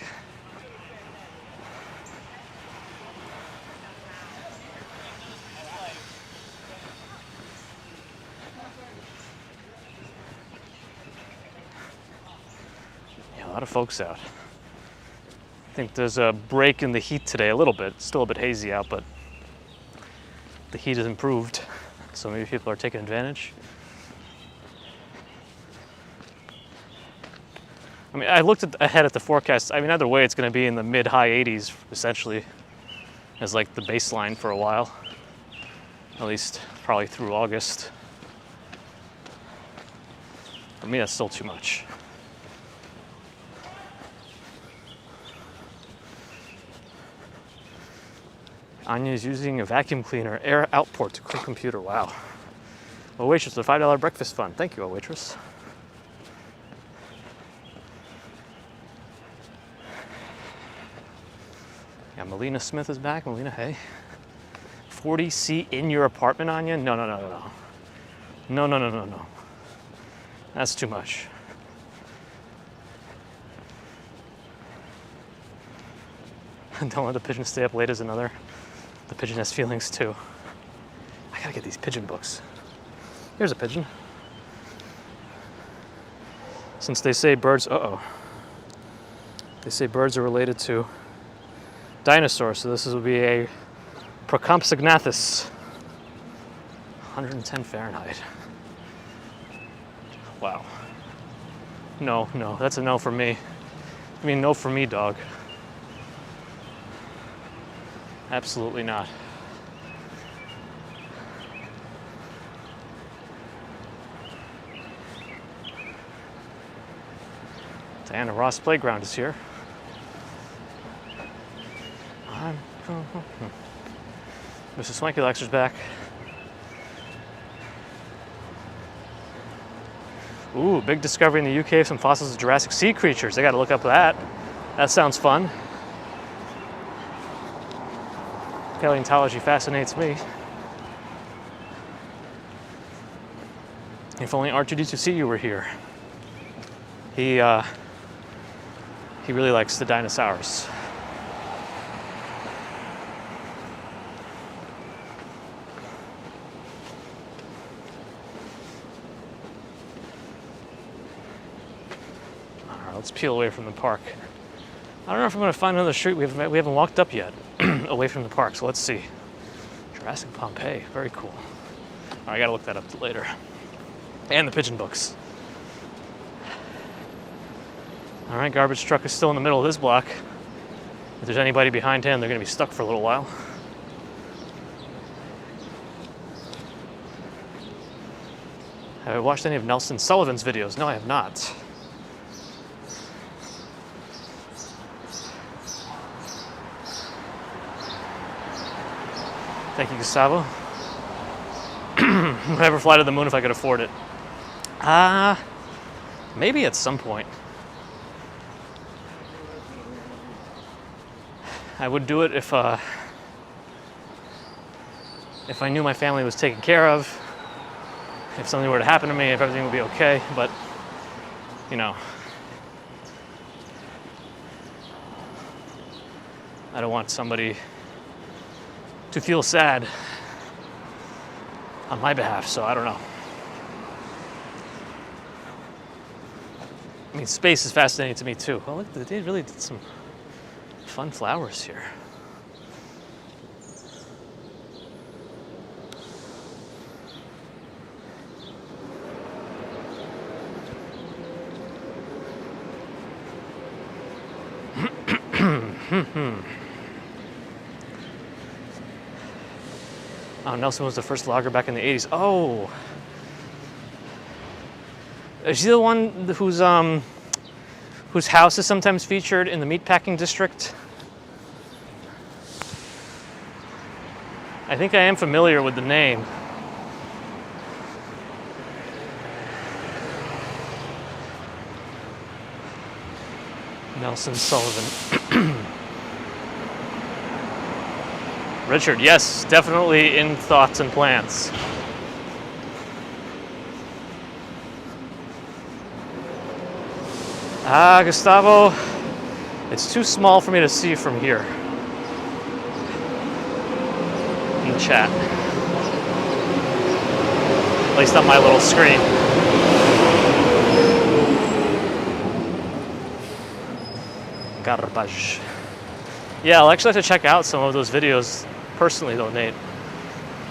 Yeah, a lot of folks out. I think there's a break in the heat today a little bit. It's still a bit hazy out, but the heat has improved, so maybe people are taking advantage. I mean, I looked ahead at the forecast. I mean, either way, it's going to be in the mid-high 80s, essentially, as like the baseline for a while. At least probably through August. For me, that's still too much. Anya is using a vacuum cleaner air output to clean computer. Wow. A waitress with a $5 breakfast fund. Thank you, a waitress. Yeah, Melina Smith is back. Melina, hey. 40C in your apartment, Anya? No. No. That's too much. Don't let the pigeon stay up late is another. The pigeon has feelings too. I gotta get these pigeon books. Here's a pigeon. Since they say birds, they say birds are related to dinosaurs, so this will be a Procompsognathus. 110 Fahrenheit. Wow. No, that's a no for me. I mean, no for me, dog. Absolutely not. Diana Ross Playground is here. Mr. Swanky Lexer's back. Ooh, big discovery in the UK of some fossils of Jurassic sea creatures. I gotta look up that. That sounds fun. Paleontology fascinates me. If only R2D2C were here. He really likes the dinosaurs. All right, let's peel away from the park. I don't know if I'm going to find another street we haven't walked up yet away from the park, so let's see. Jurassic Pompeii, very cool. All right, I got to look that up later. And the pigeon books. All right, garbage truck is still in the middle of this block. If there's anybody behind him, they're going to be stuck for a little while. Have I watched any of Nelson Sullivan's videos? No, I have not. Thank you, Gustavo. Would I ever fly to the moon if I could afford it? Maybe at some point. I would do it if I knew my family was taken care of, if something were to happen to me, if everything would be okay, but, you know, I don't want somebody to feel sad on my behalf, so I don't know. I mean, space is fascinating to me too. Well, look, they really did some fun flowers here. Oh, Nelson was the first vlogger back in the 80s. Oh! Is he the one whose house is sometimes featured in the meatpacking district? I think I am familiar with the name. Nelson Sullivan. Richard, yes, definitely in thoughts and plans. Ah, Gustavo, it's too small for me to see from here. In the chat. At least on my little screen. Garbage. Yeah, I'll actually have to check out some of those videos personally though, Nate.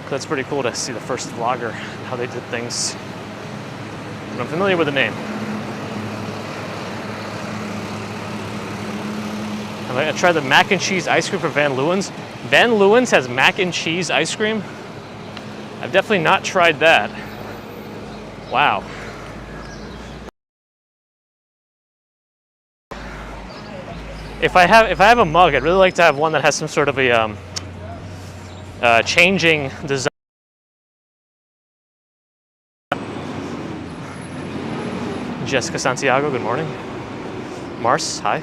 That's pretty cool to see the first vlogger and how they did things. But I'm familiar with the name. I tried the mac and cheese ice cream from Van Leeuwen's. Van Leeuwen's has mac and cheese ice cream. I've definitely not tried that. Wow. If I have a mug, I'd really like to have one that has some sort of a changing design. Jessica Santiago, good morning. Mars, hi.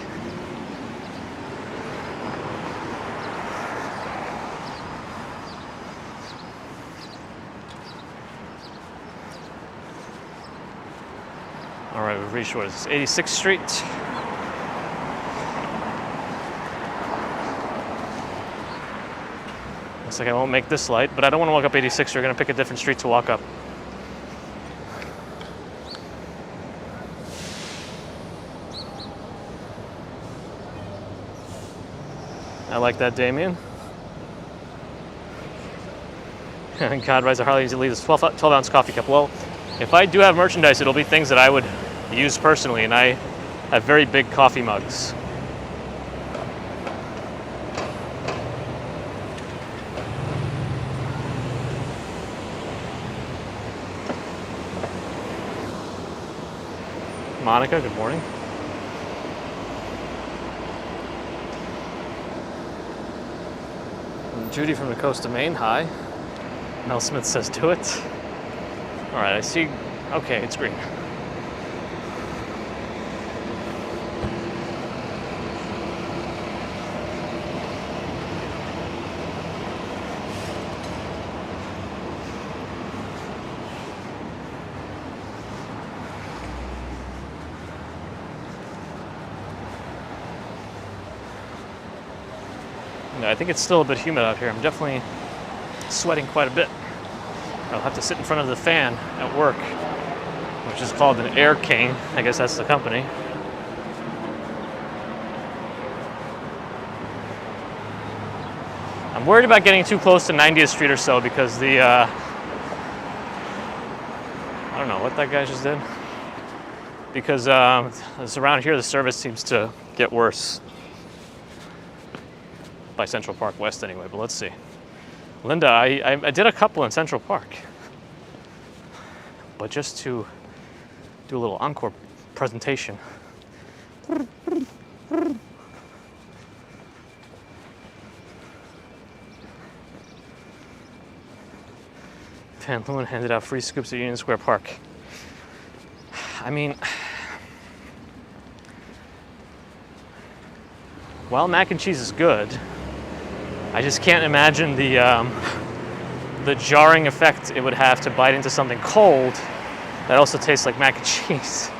All right, we've reached what is this, 86th Street. Looks like I won't make this light, but I don't want to walk up 86th. We're going to pick a different street to walk up. I like that, Damien. God, Rise of Harley needs to leave this 12-ounce coffee cup. Well, if I do have merchandise, it'll be things that I would use personally, and I have very big coffee mugs. Monica, good morning. And Judy from the coast of Maine, hi. Mel Smith says do it. All right, I see. Okay, it's green. I think it's still a bit humid out here. I'm definitely sweating quite a bit. I'll have to sit in front of the fan at work, which is called an Air King. I guess that's the company. I'm worried about getting too close to 90th Street or so because the, I don't know what that guy just did. Because it's around here, the service seems to get worse. By Central Park West anyway, but let's see. Linda, I did a couple in Central Park, but just to do a little encore presentation. Van Leeuwen handed out free scoops at Union Square Park. I mean, while mac and cheese is good, I just can't imagine the jarring effect it would have to bite into something cold that also tastes like mac and cheese.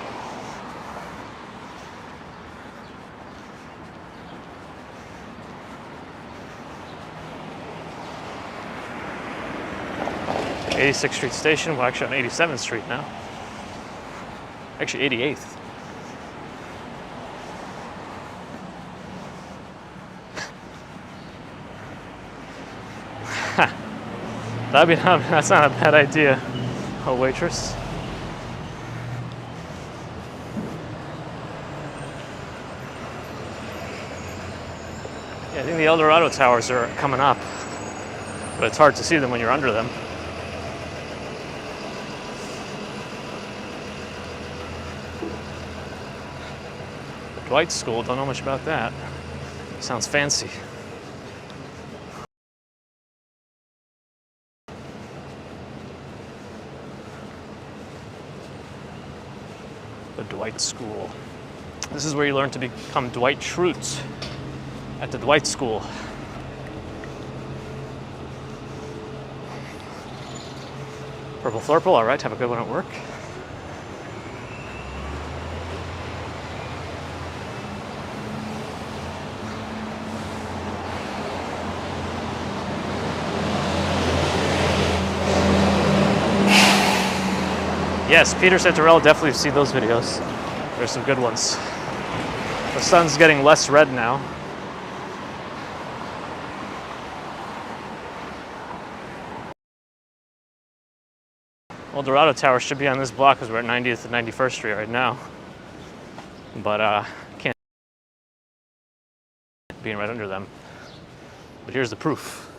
'86th Street Station. We're actually on 87th Street now. Actually 88th. That's not a bad idea. A waitress. Yeah, I think the El Dorado towers are coming up, but it's hard to see them when you're under them. The Dwight School, don't know much about that. Sounds fancy. The Dwight School. This is where you learn to become Dwight Schrute at the Dwight School. Purple Flurple, all right, have a good one at work. Yes, Peter Santarella, definitely see those videos. There's some good ones. The sun's getting less red now. El Dorado Tower should be on this block because we're at 90th and 91st Street right now. But can't being right under them. But here's the proof.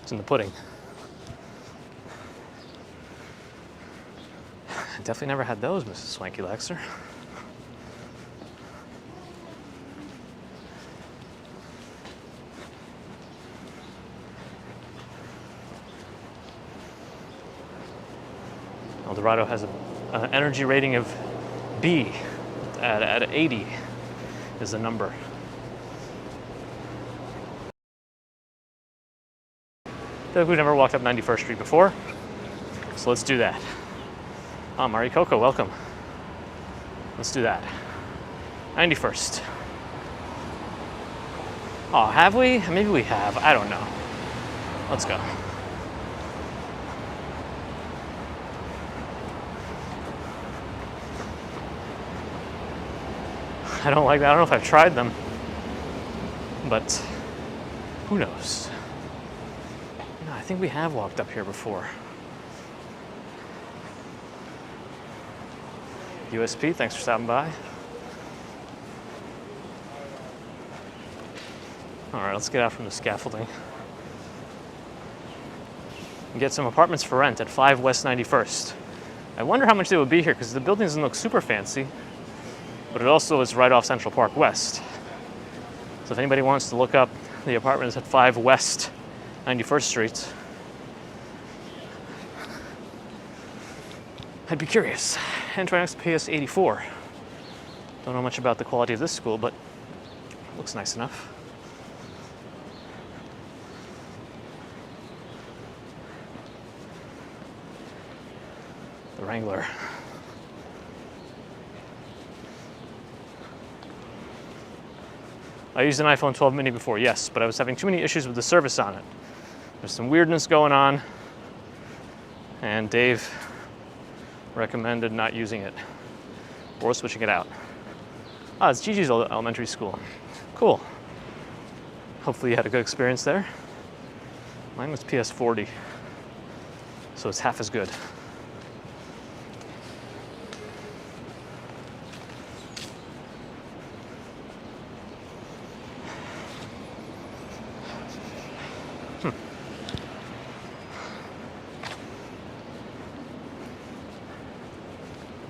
It's in the pudding. Definitely never had those, Mrs. Swanky Lexer. El Dorado has an energy rating of B at 80 is the number. I feel like we've never walked up 91st Street before, so let's do that. Oh, Mari Coco, welcome. Let's do that. 91st. Oh, have we? Maybe we have. I don't know. Let's go. I don't like that. I don't know if I've tried them, but who knows? No, I think we have walked up here before. USP, thanks for stopping by. All right, let's get out from the scaffolding and get some apartments for rent at 5 West 91st. I wonder how much they would be here because the building doesn't look super fancy, but it also is right off Central Park West. So if anybody wants to look up the apartments at 5 West 91st Street, I'd be curious. And try next to PS 84. Don't know much about the quality of this school, but it looks nice enough. The Wrangler. I used an iPhone 12 mini before, yes, but I was having too many issues with the service on it. There's some weirdness going on, and Dave recommended not using it or switching it out. Ah, it's Gigi's elementary school. Cool. Hopefully you had a good experience there. Mine was PS 40, so it's half as good.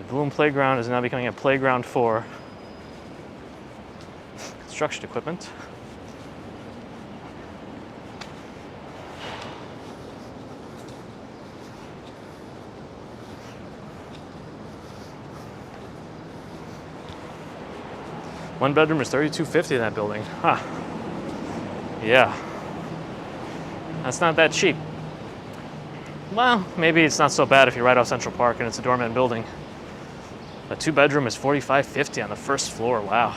Bloom Playground is now becoming a playground for construction equipment. One bedroom is $32.50 in that building. Huh. Yeah. That's not that cheap. Well, maybe it's not so bad if you're right off Central Park and it's a doorman building. A 2-bedroom is $45.50 on the first floor. Wow.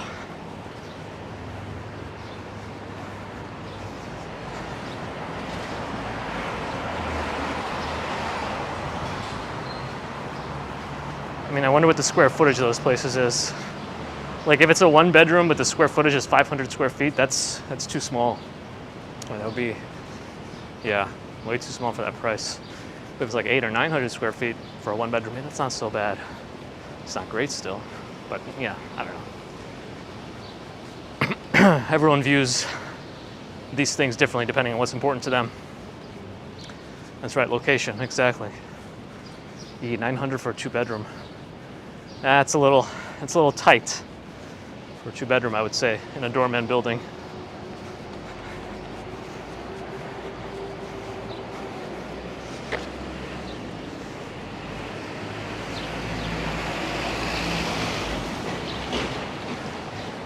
I mean, I wonder what the square footage of those places is. Like if it's a 1-bedroom but the square footage is 500 square feet, that's too small. Well, that would be, yeah, way too small for that price. If it was like 800 or 900 square feet for a one bedroom, that's not so bad. It's not great still, but yeah, I don't know. Everyone views these things differently depending on what's important to them. That's right, location, exactly. 900 for a two bedroom. It's a little tight for a two bedroom, I would say, in a doorman building.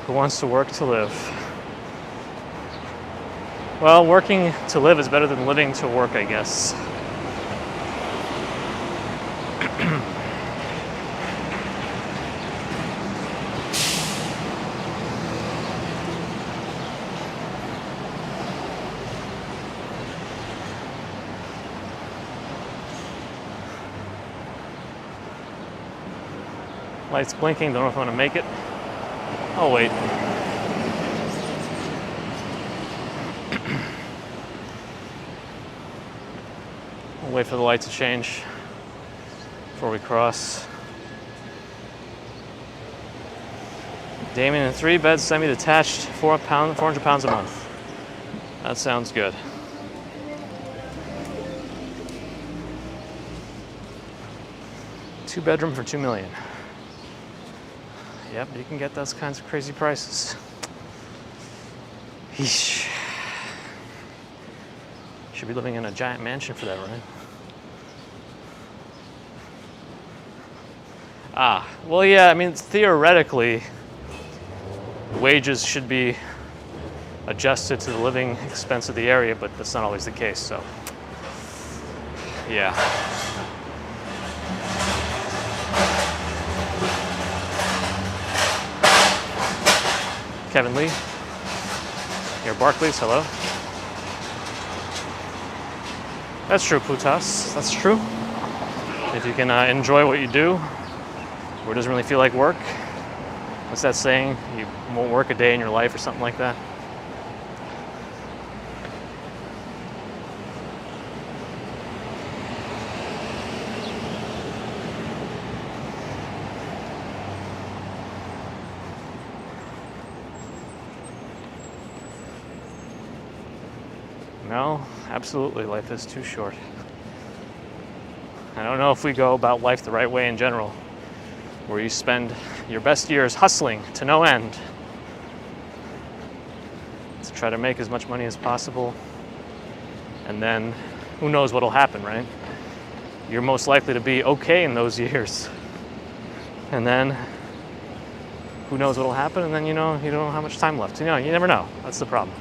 Who wants to work to live? Well, working to live is better than living to work, I guess. Lights blinking, don't know if I want to make it. I'll wait. We'll wait for the light to change before we cross. Damien, in 3-bed, semi-detached, 400 pounds a month. That sounds good. Two bedroom for $2 million. Yep, you can get those kinds of crazy prices. Yeesh. Should be living in a giant mansion for that, right? Well, yeah, I mean, theoretically, wages should be adjusted to the living expense of the area, but that's not always the case, so. Yeah. Kevin Lee. Here, Barclays, hello. That's true, Plutas. That's true. If you can enjoy what you do, or it doesn't really feel like work. What's that saying? You won't work a day in your life or something like that. No, absolutely, life is too short. I don't know if we go about life the right way in general, where you spend your best years hustling to no end to try to make as much money as possible, and then who knows what'll happen, right? You're most likely to be okay in those years, and then who knows what'll happen, and then you don't know how much time left. You never know. That's the problem.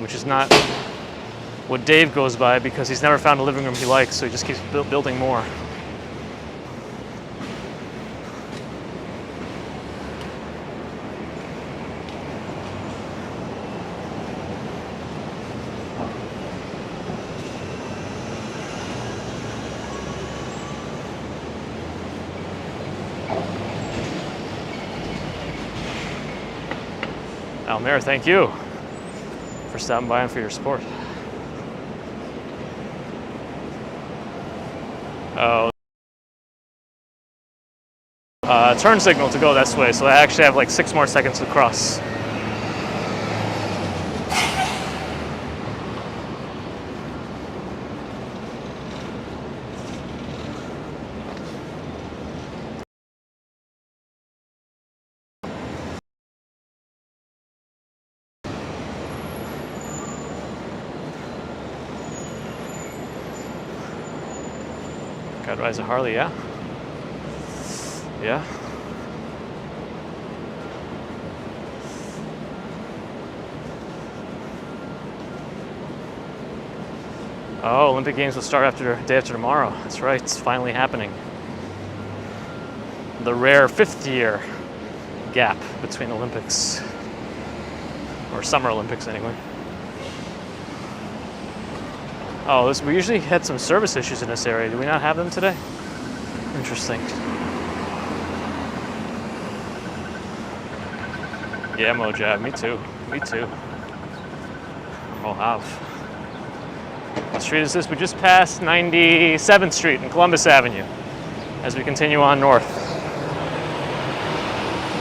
Which is not what Dave goes by, because he's never found a living room he likes, so he just keeps building more. Almir, thank you for stopping by and for your support. Oh, turn signal to go this way, so I actually have like 6 more seconds to cross. God Rise of Harley, yeah. Yeah. Oh, Olympic Games will start day after tomorrow. That's right, it's finally happening. The rare 5th-year gap between Olympics, or Summer Olympics anyway. Oh, we usually had some service issues in this area. Do we not have them today? Interesting. Yeah, Mojab. Me too. Me too. Mojave. What street is this? We just passed 97th Street and Columbus Avenue as we continue on north.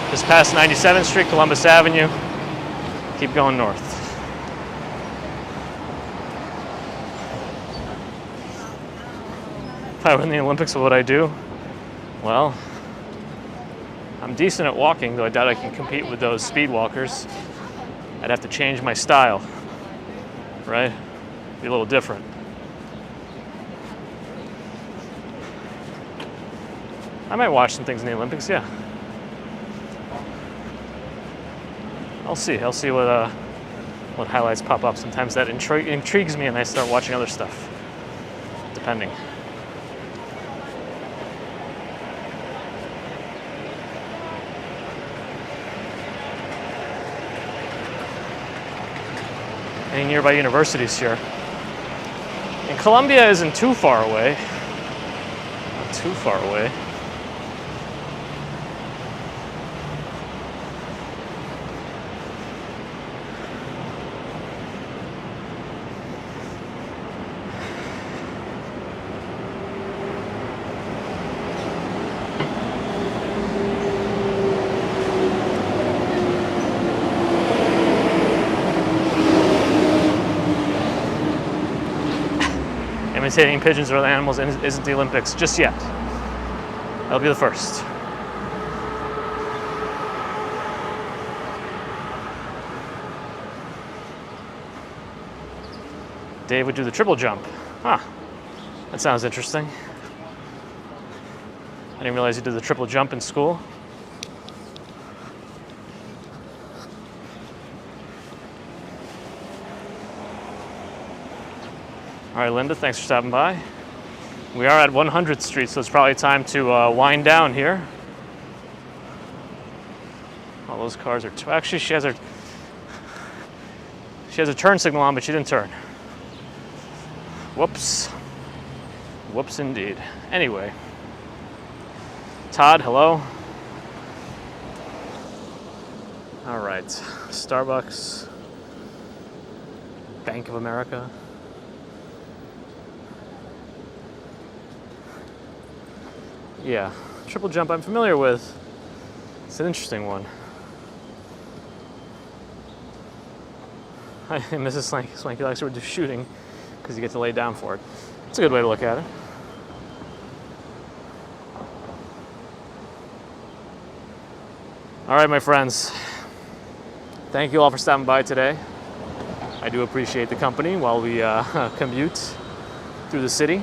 Just past 97th Street, Columbus Avenue. Keep going north. If I win the Olympics, what would I do? Well, I'm decent at walking, though I doubt I can compete with those speed walkers. I'd have to change my style, right? Be a little different. I might watch some things in the Olympics, yeah. I'll see what highlights pop up. Sometimes that intrigues me and I start watching other stuff, depending. Any nearby universities here. And Columbia isn't too far away. Not too far away. Imitating pigeons or other animals isn't the Olympics just yet. That'll be the first. Dave would do the triple jump. Huh. That sounds interesting. I didn't realize you did the triple jump in school. All right, Linda, thanks for stopping by. We are at 100th Street, so it's probably time to wind down here. All those cars are actually she has a turn signal on, but she didn't turn. Whoops. Whoops indeed. Anyway. Todd, hello. All right. Starbucks. Bank of America. Yeah, triple jump I'm familiar with. It's an interesting one. Mrs. Swanky likes to do shooting because you get to lay down for it. It's a good way to look at it. All right, my friends. Thank you all for stopping by today. I do appreciate the company while we commute through the city.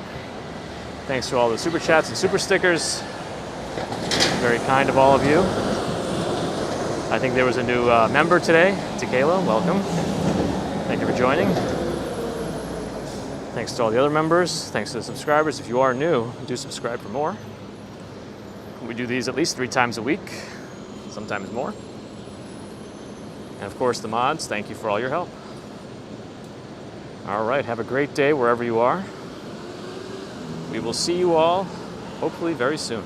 Thanks to all the super chats and super stickers. Very kind of all of you. I think there was a new member today. Tequila, welcome. Thank you for joining. Thanks to all the other members. Thanks to the subscribers. If you are new, do subscribe for more. We do these at least 3 times a week, sometimes more. And of course, the mods, thank you for all your help. All right, have a great day wherever you are. We will see you all, hopefully very soon.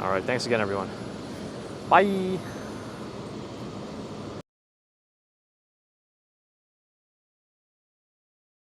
All right, thanks again, everyone. Bye.